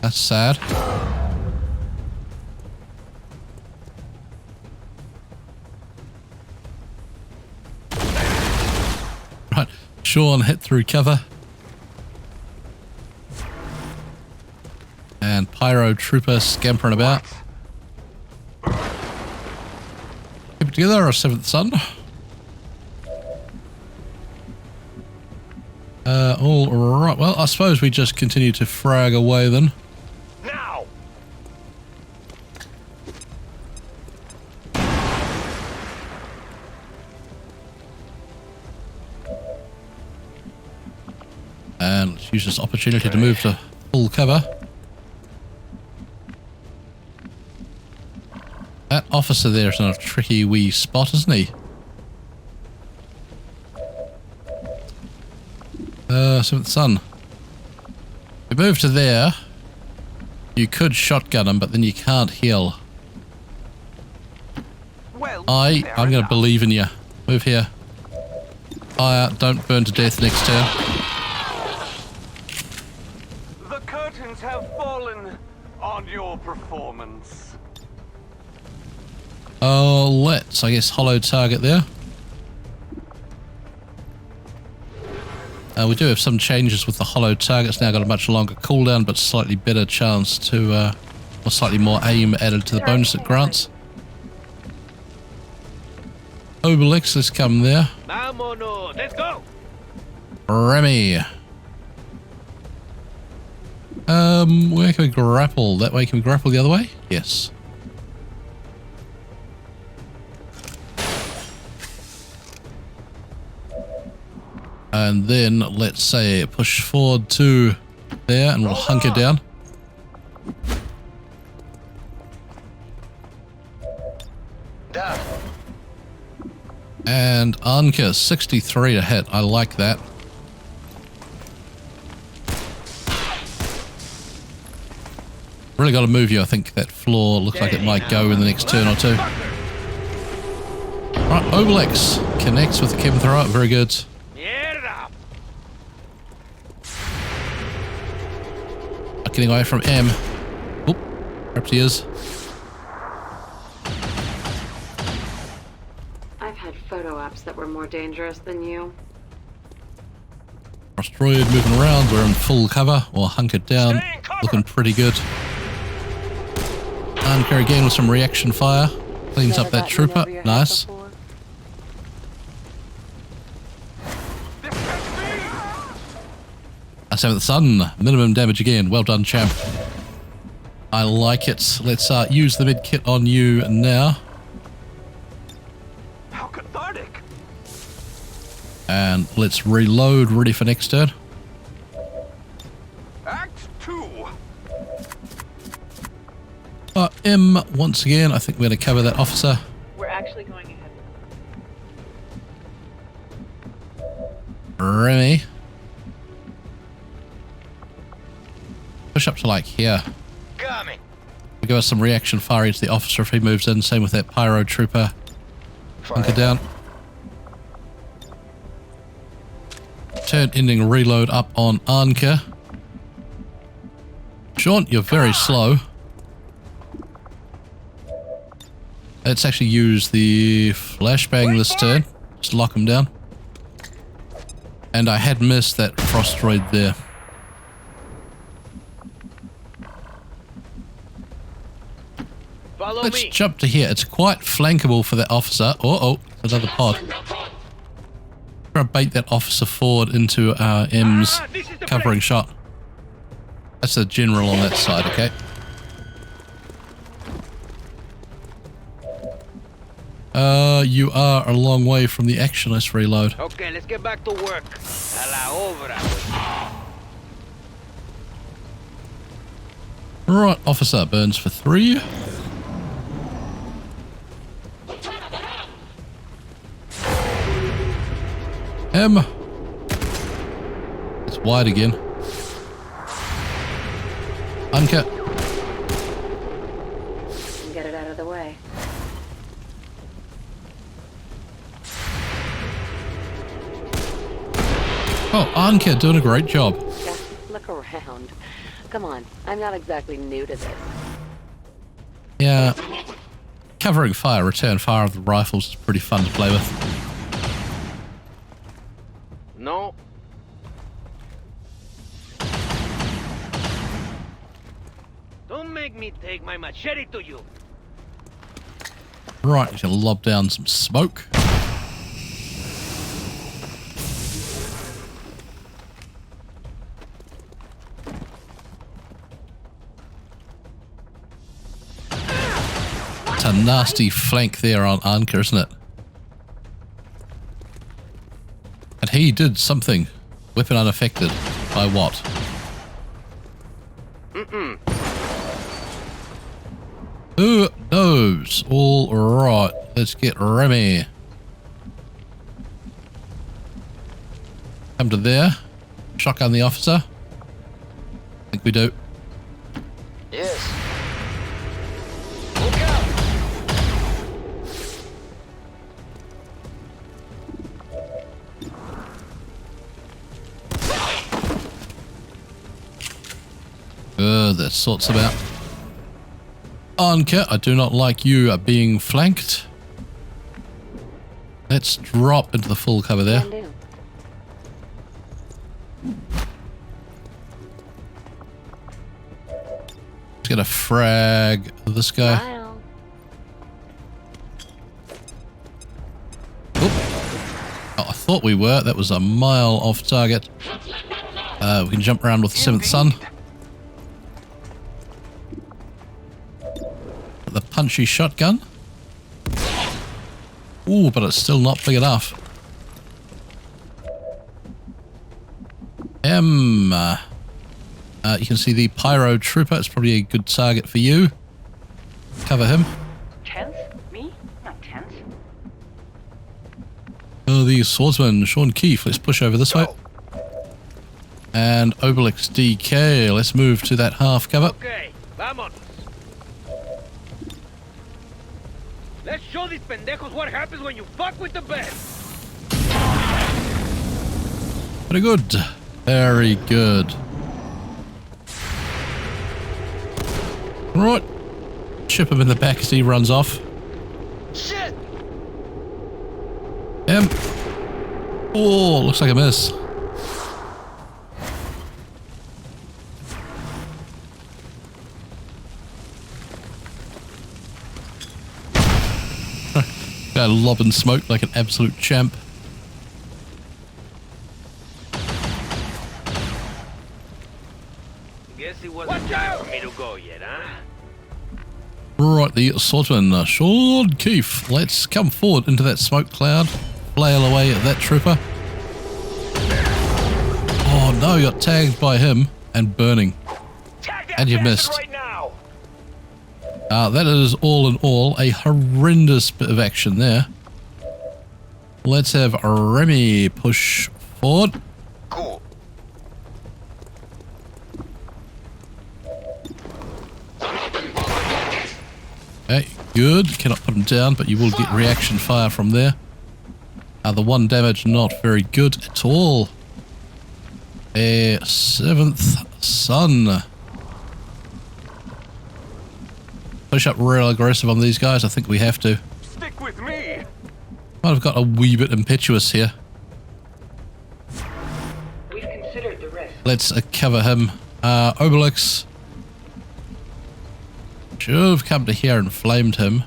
[SPEAKER 1] That's sad. Right, Sean hit through cover. And Pyro Trooper scampering about. Keep it together, our seventh son. All right. Well, I suppose we just continue to frag away then.
[SPEAKER 4] Now!
[SPEAKER 1] And let's use this opportunity to move to full cover. That officer there is in a tricky wee spot, isn't he? Seventh son. If we move to there, you could shotgun him, but then you can't heal.
[SPEAKER 4] Well,
[SPEAKER 1] I'm going to believe in you. Move here. Fire, don't burn to death next turn.
[SPEAKER 7] The curtains have fallen on your performance.
[SPEAKER 1] Oh, let's, I guess, hollow target there. We do have some changes with the hollow targets now. Got a much longer cooldown, but slightly better chance to, or slightly more aim added to the bonus it grants. Obelix has come there.
[SPEAKER 5] Vámonos, let's go.
[SPEAKER 1] Remy. Where can we grapple? That way? Can we grapple the other way? Yes. And then let's say push forward to there and we'll hunker down.
[SPEAKER 2] Done.
[SPEAKER 1] And Anka, 63 to hit. I like that. Really got to move you. I think that floor looks like it might go in the next turn or two. Right, Obelix connects with the Kevin thrower. Very good. Not getting away from M. Oop, perhaps he is.
[SPEAKER 3] I've had photo ops that were more dangerous than you.
[SPEAKER 1] Asteroid moving around. We're in full cover or hunkered down. Looking pretty good. Anka again with some reaction fire. Cleans up that trooper. Nice. I say with the sun. Minimum damage again. Well done, champ. I like it. Let's use the mid kit on you now.
[SPEAKER 7] How cathartic!
[SPEAKER 1] And let's reload. Ready for next turn.
[SPEAKER 7] Act 2.
[SPEAKER 1] M once again. I think we're going to cover that officer.
[SPEAKER 3] We're actually going ahead.
[SPEAKER 1] Remy. Push up to like here.
[SPEAKER 2] Got me.
[SPEAKER 1] Give us some reaction fire into the officer if he moves in. Same with that pyro trooper. Bunker down. Turn ending reload up on Anka. Sean, you're very slow. Let's actually use the flashbang this turn. Just lock him down. And I had missed that frostroid there.
[SPEAKER 5] Follow
[SPEAKER 1] Let's
[SPEAKER 5] me.
[SPEAKER 1] jump to here. It's quite flankable for that officer. Oh, another pod. Try to bait that officer forward into our M's
[SPEAKER 5] This is the
[SPEAKER 1] covering shot. That's the general on that side, okay? You are a long way from the action. Let's reload.
[SPEAKER 5] Okay, let's get back to work. A la obra.
[SPEAKER 1] Right, officer burns for 3. M. It's wide again. Uncut.
[SPEAKER 3] Get it out of the way.
[SPEAKER 1] Oh, Anka doing a great job.
[SPEAKER 3] Just look around. Come on, I'm not exactly new to this.
[SPEAKER 1] Yeah. Covering fire, return fire of the rifles is pretty fun to play with.
[SPEAKER 5] No. Don't make me take my machete to you.
[SPEAKER 1] Right, you can lob down some smoke. It's a nasty flank there on Anka, isn't it? And he did something. Weapon unaffected. By what? Who knows? All right, let's get Remy. Come to there. Shotgun the officer. I think we do.
[SPEAKER 2] Yes. Look out!
[SPEAKER 1] That sorts him out. Anka, I do not like you being flanked. Let's drop into the full cover there.
[SPEAKER 3] Can do.
[SPEAKER 1] Let's get a frag this guy.
[SPEAKER 3] Smile.
[SPEAKER 1] Oh, I thought we were. That was a mile off target. We can jump around with the 7th Sun. The punchy shotgun. Ooh, but it's still not big enough. M. You can see the pyro trooper. It's probably a good target for you. Cover him.
[SPEAKER 8] Tense? Me? Not tense.
[SPEAKER 1] Oh, the swordsman, Sean Keefe. Let's push over this way. And Obelix DK. Let's move to that half cover.
[SPEAKER 5] Okay, vamos. Let's show these pendejos what happens when you fuck with the best.
[SPEAKER 1] Very good. Very good. Right. Chip him in the back as he runs off.
[SPEAKER 2] Shit!
[SPEAKER 1] Oh, looks like a miss. Guy lobbing smoke like an absolute champ.
[SPEAKER 5] Guess it wasn't time for me to go yet, huh?
[SPEAKER 1] Right, the swordsman, Sean Keefe. Let's come forward into that smoke cloud. Flail away at that trooper. Oh no, you got tagged by him and burning.
[SPEAKER 4] Tag that
[SPEAKER 1] And you
[SPEAKER 4] bastard
[SPEAKER 1] missed.
[SPEAKER 4] right now.
[SPEAKER 1] That is all in all a horrendous bit of action there. Let's have Remy push forward.
[SPEAKER 2] Cool.
[SPEAKER 1] Okay, good. Cannot put him down, but you will get reaction fire from there. The 1 damage, not very good at all. A 7th Son. Push up real aggressive on these guys. I think we have to.
[SPEAKER 7] Stick with me.
[SPEAKER 1] Might have got a wee bit impetuous here.
[SPEAKER 8] We've considered the risk.
[SPEAKER 1] Let's cover him. Obelix. Should have come to here and flamed him.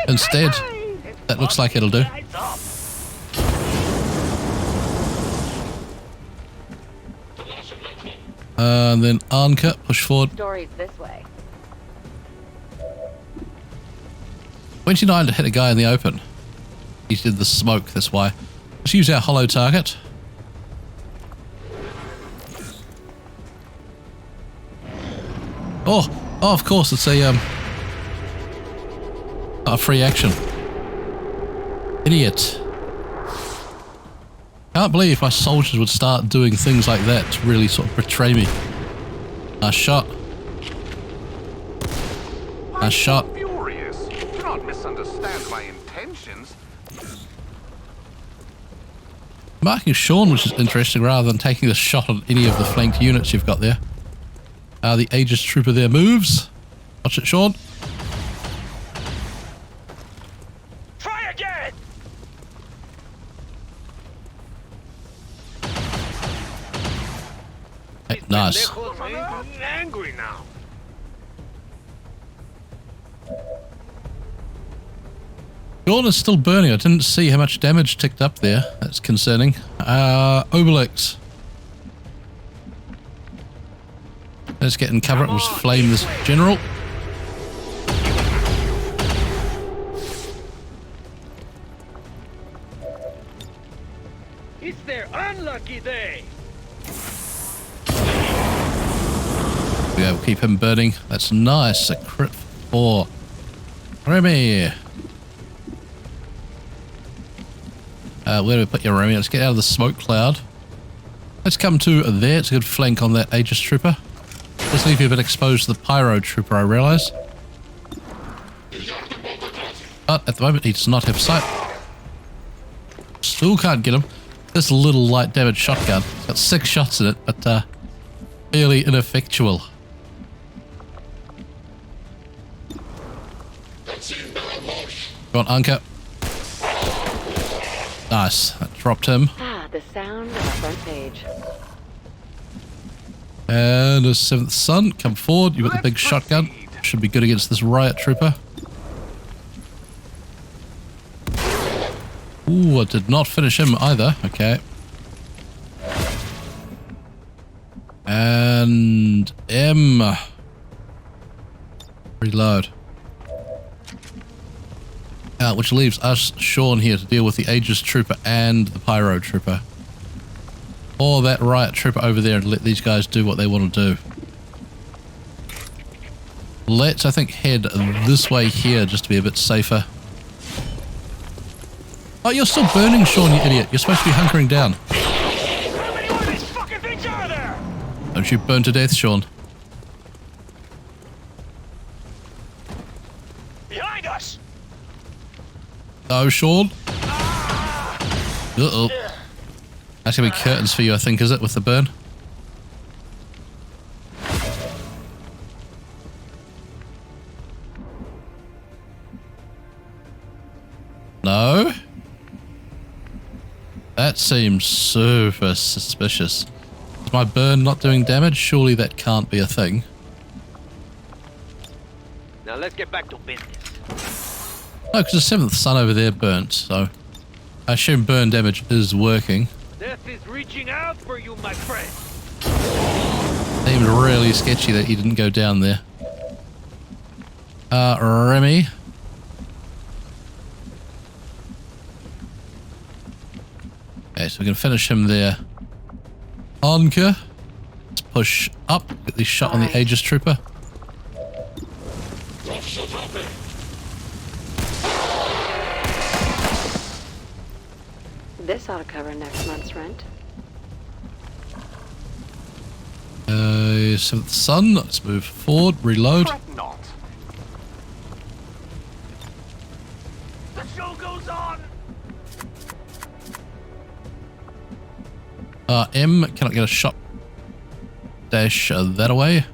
[SPEAKER 1] Instead, that looks like it'll do. And then Anka, push forward.
[SPEAKER 3] Stories this way.
[SPEAKER 1] 29 to hit a guy in the open. He did the smoke, that's why. Let's use our hollow target. Oh, of course, it's a free action. Idiot. Can't believe my soldiers would start doing things like that to really sort of betray me. Nice shot. Nice shot.
[SPEAKER 7] Furious. Do not misunderstand my intentions.
[SPEAKER 1] Marking Sean, which is interesting, rather than taking the shot on any of the flanked units you've got there. The Aegis Trooper there moves. Watch it, Sean.
[SPEAKER 4] Try again!
[SPEAKER 1] Hey, nice.
[SPEAKER 4] I'm angry now.
[SPEAKER 1] Sean is still burning. I didn't see how much damage ticked up there. That's concerning. Obelix. Let's get in cover. It was flame this general.
[SPEAKER 5] It's their unlucky day.
[SPEAKER 1] Yeah, we'll keep him burning. That's nice. A crit for Remy. Where do we put your Remy? Let's get out of the smoke cloud. Let's come to there. It's a good flank on that Aegis Trooper. Let's leave you a bit exposed to the Pyro Trooper, I realise. But at the moment, he does not have sight. Still can't get him. This little light damage shotgun. It's got 6 shots in it, but fairly ineffectual. Go on, Anka. Nice. That dropped him.
[SPEAKER 3] The sound of a front page.
[SPEAKER 1] And a 7th Son, come forward. You've got the big shotgun. Should be good against this Riot Trooper. Ooh, I did not finish him either. Okay. And M. Reload. Which leaves us, Sean, here to deal with the Aegis Trooper and the Pyro Trooper. Or that Riot Trooper over there and let these guys do what they want to do. Let's, I think, head this way here just to be a bit safer. Oh, you're still burning, Sean, you idiot. You're supposed to be hunkering down.
[SPEAKER 4] How many more of these fucking things are there?
[SPEAKER 1] Don't you burn to death, Sean.
[SPEAKER 4] Behind us!
[SPEAKER 1] Oh, Sean. Uh-oh. That's going to be curtains for you, I think, is it, with the burn? No? That seems super suspicious. Is my burn not doing damage? Surely that can't be a thing.
[SPEAKER 5] Now let's get back to business.
[SPEAKER 1] No, because the 7th Son over there burnt, so I assume burn damage is working.
[SPEAKER 5] Death is reaching out for you, my friend.
[SPEAKER 1] Seemed really sketchy that he didn't go down there. Remy. Okay, so we can finish him there. Anka. Let's push up, get this shot on the Aegis Trooper.
[SPEAKER 3] This ought to cover next month's rent.
[SPEAKER 1] 7th Son, let's move forward, reload.
[SPEAKER 7] Fret not.
[SPEAKER 1] M, cannot get a shot. Dash that away.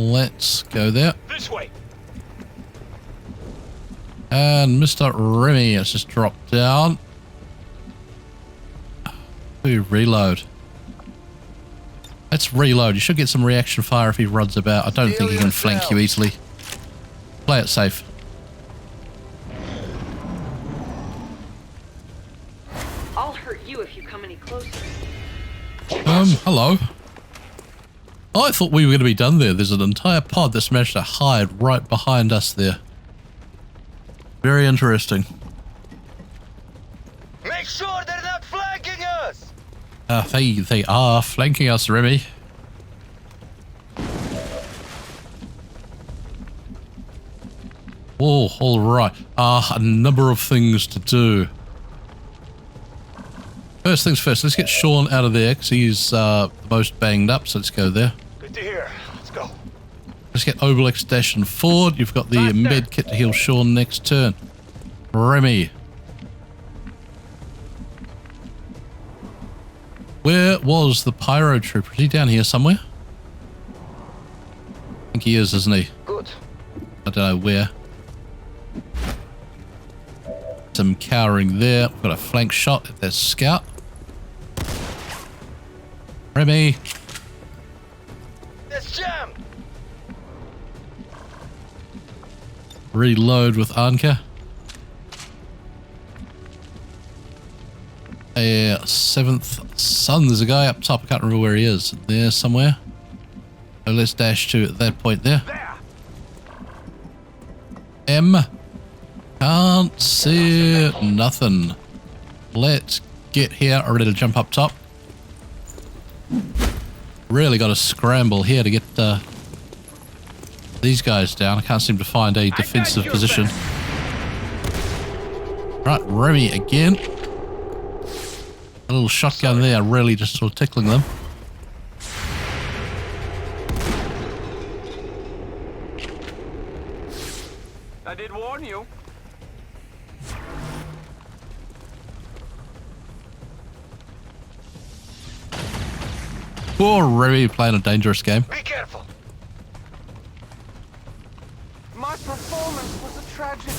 [SPEAKER 1] Let's go there.
[SPEAKER 4] This way.
[SPEAKER 1] And Mr. Remy has just dropped down. We reload. Let's reload. You should get some reaction fire if he runs about. I don't think he can flank you easily. Play it safe.
[SPEAKER 8] I'll hurt you if you come any closer.
[SPEAKER 1] Hello. I thought we were going to be done there. There's an entire pod that's managed to hide right behind us there. Very interesting.
[SPEAKER 2] Make sure they're not flanking us!
[SPEAKER 1] They are flanking us, Remy. Oh, alright. A number of things to do. First things first, let's get Sean out of there because he's the most banged up, so let's go there.
[SPEAKER 4] Good to hear. Let's go.
[SPEAKER 1] Let's get Obelix, Dash, and Ford. You've got the med kit to heal Sean next turn. Remy. Where was the pyro trooper? Is he down here somewhere? I think he is, isn't he?
[SPEAKER 2] Good.
[SPEAKER 1] I don't know where. Some cowering there. We've got a flank shot at their scout. Remy.
[SPEAKER 2] It's jammed!
[SPEAKER 1] Reload with Anka. A 7th Sun. There's a guy up top. I can't remember where he is. There somewhere. So let's dash to that point there. M. Can't see nothing. Let's get here. Ready to jump up top. Really got to scramble here to get these guys down. I can't seem to find a defensive position. Right, Remy again. A little shotgun there, really just sort of tickling them.
[SPEAKER 7] I did warn you.
[SPEAKER 1] Poor Remy playing a dangerous game.
[SPEAKER 2] Be careful!
[SPEAKER 7] My performance was a tragedy.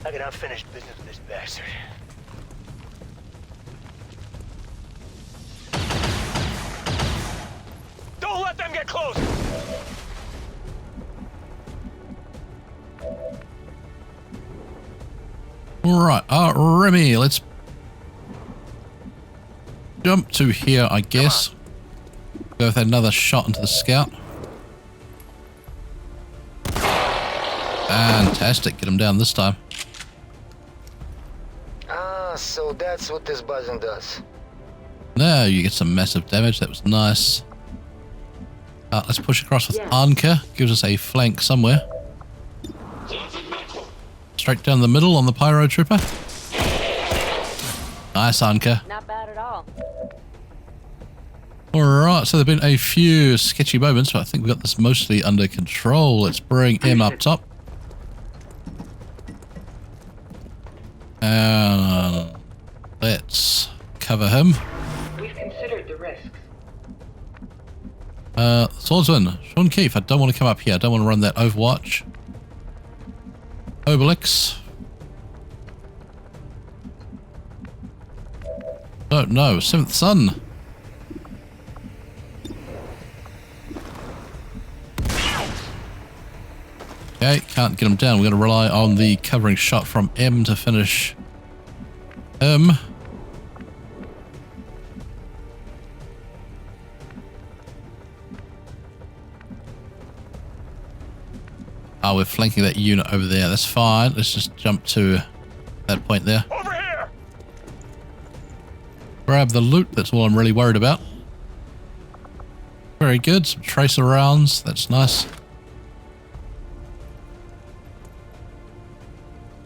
[SPEAKER 2] I got unfinished business with this bastard.
[SPEAKER 4] Don't let them get close.
[SPEAKER 1] Alright, Remy, let's jump to here, I guess. Go with another shot into the scout. Fantastic, get him down this time.
[SPEAKER 2] Ah, so that's what this buzzing does.
[SPEAKER 1] Now you get some massive damage, that was nice. Let's push across with Anka, gives us a flank somewhere. Straight down the middle on the pyro trooper. Nice, Anka.
[SPEAKER 3] Not bad at all.
[SPEAKER 1] Alright, so there have been a few sketchy moments, but I think we've got this mostly under control. Let's bring him up top. And let's cover him.
[SPEAKER 8] We've considered the risks.
[SPEAKER 1] Swordsman, Sean Keefe, I don't want to come up here. I don't want to run that Overwatch. Obelix. Don't know. 7th Sun. Okay, can't get him down. We're going to rely on the covering shot from M to finish him. Oh, we're flanking that unit over there. That's fine. Let's just jump to that point there.
[SPEAKER 4] Over here.
[SPEAKER 1] Grab the loot. That's all I'm really worried about. Very good. Some tracer rounds. That's nice.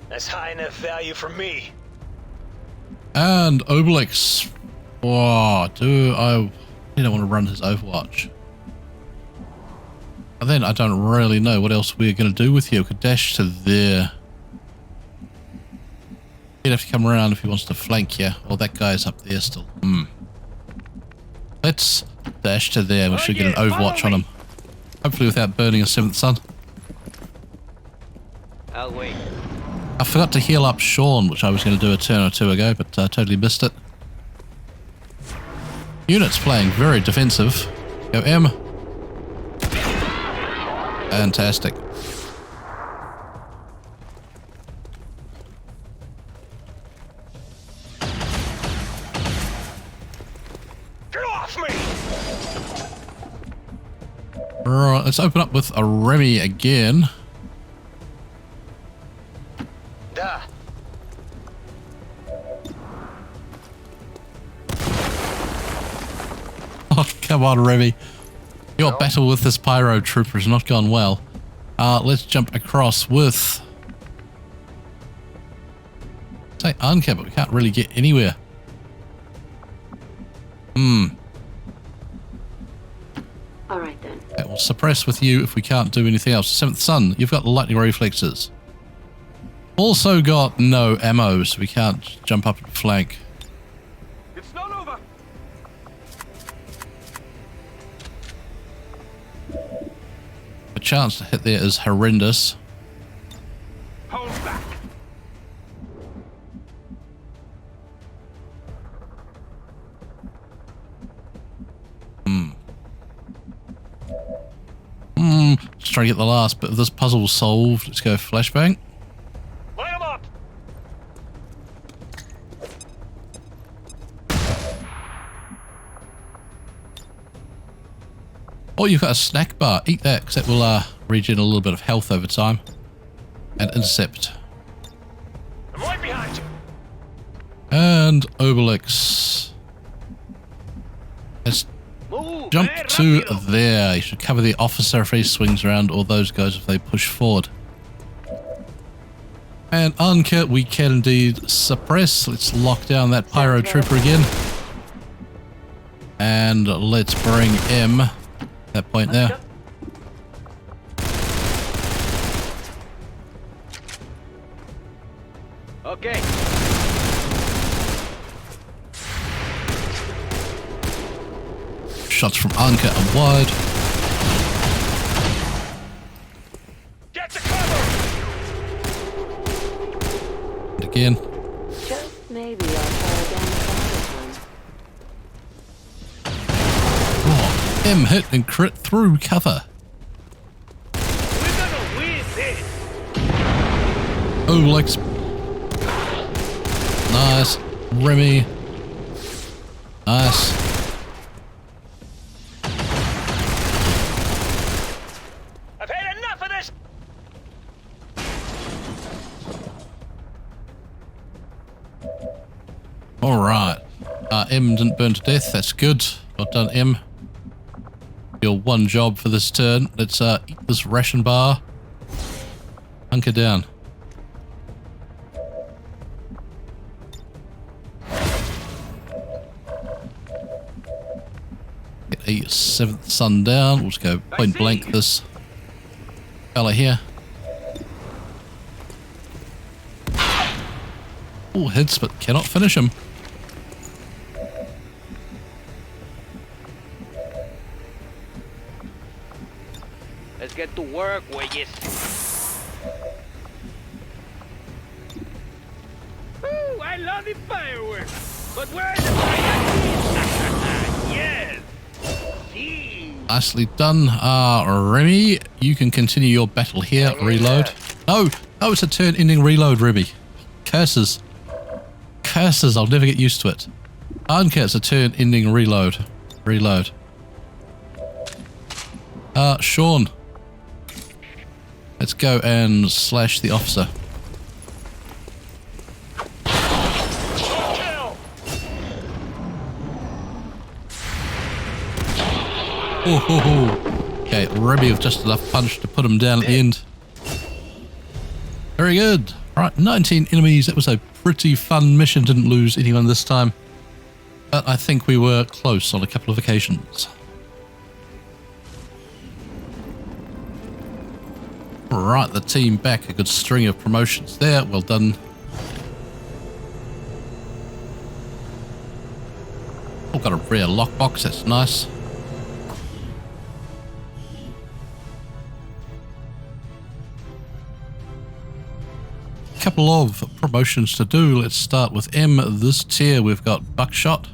[SPEAKER 2] That's high enough value for me.
[SPEAKER 1] And Obelix. Oh, I don't want to run his Overwatch. And then I don't really know what else we're going to do with you. We could dash to there. He'd have to come around if he wants to flank you. Or that guy's up there still. Let's dash to there. We should get an Overwatch on him. Hopefully without burning a 7th sun.
[SPEAKER 5] I'll wait.
[SPEAKER 1] I forgot to heal up Sean, which I was going to do a turn or two ago, but totally missed it. Unit's playing very defensive. Go M. Fantastic.
[SPEAKER 4] Get off me!
[SPEAKER 1] Right, let's open up with a Remy again.
[SPEAKER 2] Duh.
[SPEAKER 1] Oh, come on, Remy. Your battle with this pyro trooper has not gone well. Let's jump across with... say Anka, but we can't really get anywhere.
[SPEAKER 3] Alright then.
[SPEAKER 1] Okay, we'll suppress with you if we can't do anything else. 7th Sun, you've got lightning reflexes. Also got no ammo, so we can't jump up and flank.
[SPEAKER 7] It's not over.
[SPEAKER 1] The chance to hit there is horrendous.
[SPEAKER 7] Hold back.
[SPEAKER 1] Just trying to get the last bit of this puzzle solved. Let's go flashbang.
[SPEAKER 4] Light 'em up!
[SPEAKER 1] Oh, you've got a snack bar. Eat that, because that will regen a little bit of health over time. And intercept.
[SPEAKER 4] I'm right behind you.
[SPEAKER 1] And Obelix. Let's jump to there. You should cover the officer if he swings around, or those guys if they push forward. And Anka, we can indeed suppress. Let's lock down that pyro trooper again. And let's bring M. That point there.
[SPEAKER 5] Okay.
[SPEAKER 1] Shots from Anka and wide.
[SPEAKER 4] Get to cover!
[SPEAKER 1] And again.
[SPEAKER 3] Just maybe I'll try again some other time.
[SPEAKER 1] Oh, M hit and crit through cover.
[SPEAKER 5] We're gonna win this.
[SPEAKER 1] Obelix. Nice. Remy. Nice.
[SPEAKER 4] I've had enough of this!
[SPEAKER 1] Alright. M didn't burn to death. That's good. Well done, M. Your one job for this turn. Let's eat this ration bar. Hunker down. Get a 7th sun down. We'll just go point blank this fella here. Oh, hits, but cannot finish him.
[SPEAKER 5] Let's get to work, weyes. Woo, I love the fireworks. But where are the fireworks? Yes. See.
[SPEAKER 1] Nicely done. Remy, you can continue your battle here. Reload. No, no, it's a turn-ending reload, Remy. Curses. Curses, I'll never get used to it. Anka, it's a turn-ending reload. Reload. Sean. Let's go and slash the officer.
[SPEAKER 4] Kill!
[SPEAKER 1] Oh, okay, Remy with just enough punch to put him down at the end. Very good. All right, 19 enemies. It was a pretty fun mission. Didn't lose anyone this time. But I think we were close on a couple of occasions. Right, the team back. A good string of promotions there. Well done. Oh, got a rare lockbox. That's nice. Couple of promotions to do. Let's start with M. This tier we've got buckshot.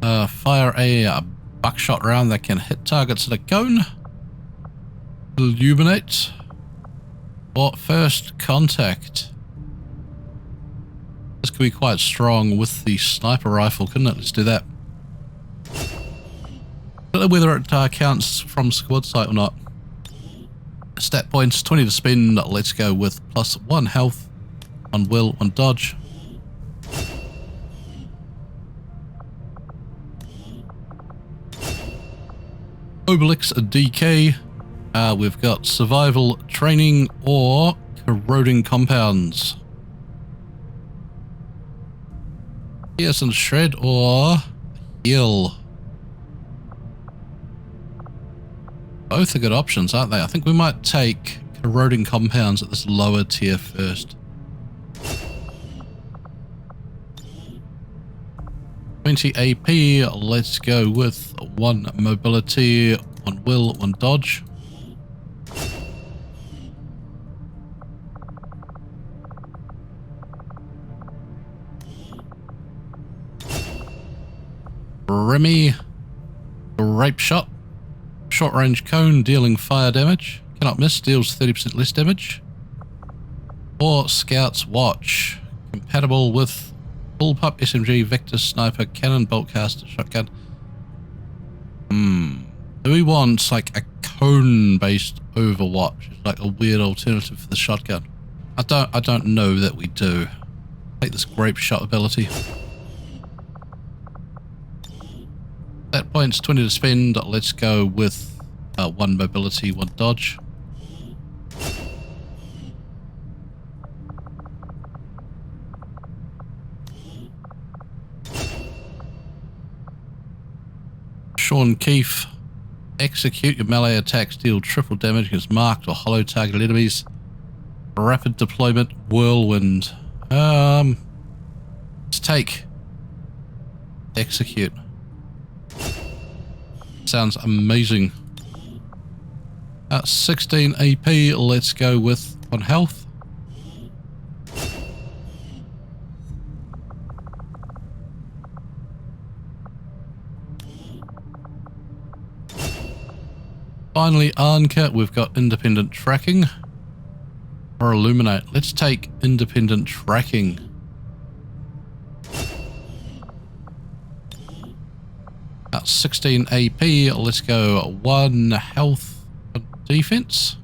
[SPEAKER 1] Fire a buckshot round that can hit targets in a cone. Illuminate. Or first contact. This could be quite strong with the sniper rifle, couldn't it? Let's do that. Don't know whether it counts from squad sight or not. Stat points, 20 to spend. Let's go with +1 health, 1 will, 1 dodge. Obelix DK. We've got survival training or corroding compounds. Pierce and shred or heal. Both are good options, aren't they? I think we might take corroding compounds at this lower tier first. 20 AP, let's go with 1 mobility, 1 will, 1 dodge. Remy, rape shot. Short range cone dealing fire damage. Cannot miss, deals 30% less damage. Or Scout's Watch. Compatible with bullpup, SMG, Vector, Sniper, Cannon, Boltcaster, Shotgun. Do we want like a cone based Overwatch? It's like a weird alternative for the shotgun. I don't know that we do. Take this grape shot ability. That points 20 to spend. Let's go with 1 mobility, 1 dodge. Sean Keefe. Execute your melee attacks, deal triple damage against marked or hollow target enemies. Rapid deployment, whirlwind. Let's take execute. Sounds amazing. 16 AP, let's go with 1 health. Finally, Arnka, we've got independent tracking. Or illuminate. Let's take independent tracking. At 16 AP, let's go 1 health, 1 defense.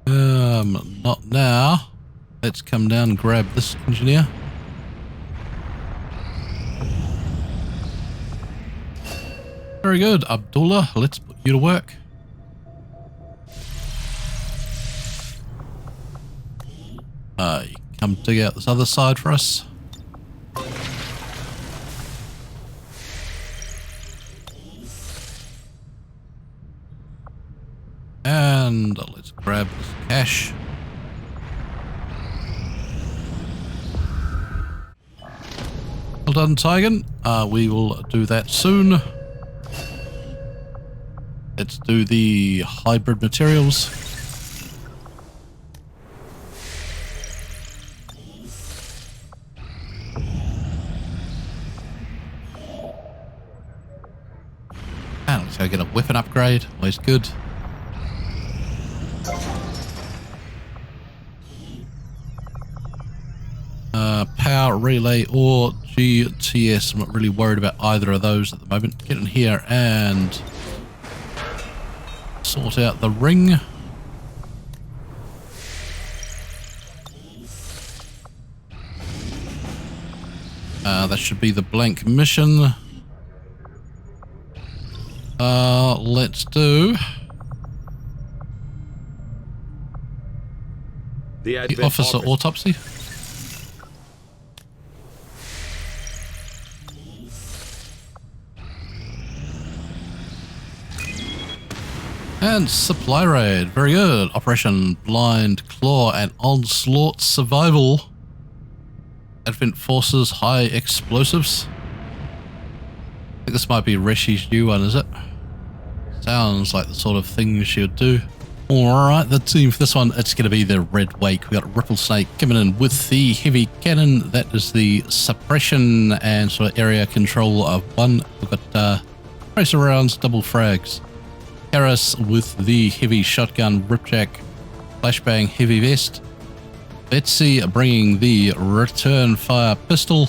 [SPEAKER 1] Not now. Let's come down and grab this engineer. Very good, Abdullah. Let's put you to work. You come dig out this other side for us. And let's grab this cash. Well done, Tigan. We will do that soon. Let's do the hybrid materials. And let's go get a weapon upgrade. Always good. Power relay or GTS. I'm not really worried about either of those at the moment. Get in here and sort out the ring. That should be the blank mission. Let's do the officer autopsy. And supply raid. Very good. Operation Blind Claw and Onslaught Survival. Advent Forces High Explosives. I think this might be Reshi's new one, is it? Sounds like the sort of thing she would do. Alright, the team for this one, it's going to be the Red Wake. We've got Ripple Snake coming in with the heavy cannon. That is the suppression and sort of area control of one. We've got tracer rounds, double frags. Harris with the heavy shotgun, Ripjack, flashbang, heavy vest. Betsy bringing the return fire pistol,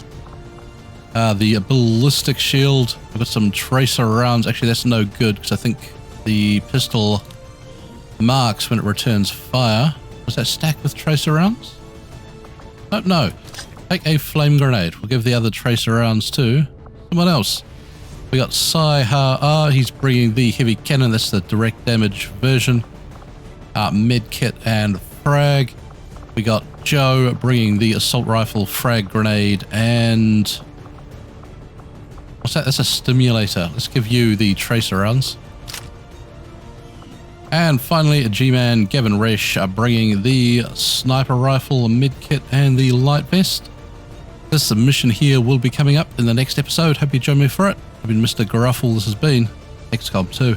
[SPEAKER 1] the ballistic shield. We've got some tracer rounds. Actually, that's no good because I think the pistol marks when it returns fire. Was that stacked with tracer rounds? Oh, no. Take a flame grenade. We'll give the other tracer rounds to someone else. We got Sai Ha. He's bringing the heavy cannon. That's the direct damage version. Med kit and frag. We got Joe bringing the assault rifle, frag grenade, and what's that? That's a stimulator. Let's give you the tracer rounds. And finally, G-Man Gavin Resh bringing the sniper rifle, mid kit, and the light vest. This submission here will be coming up in the next episode. Hope you join me for it. I've been Mr. Garuffle. This has been XCOM 2.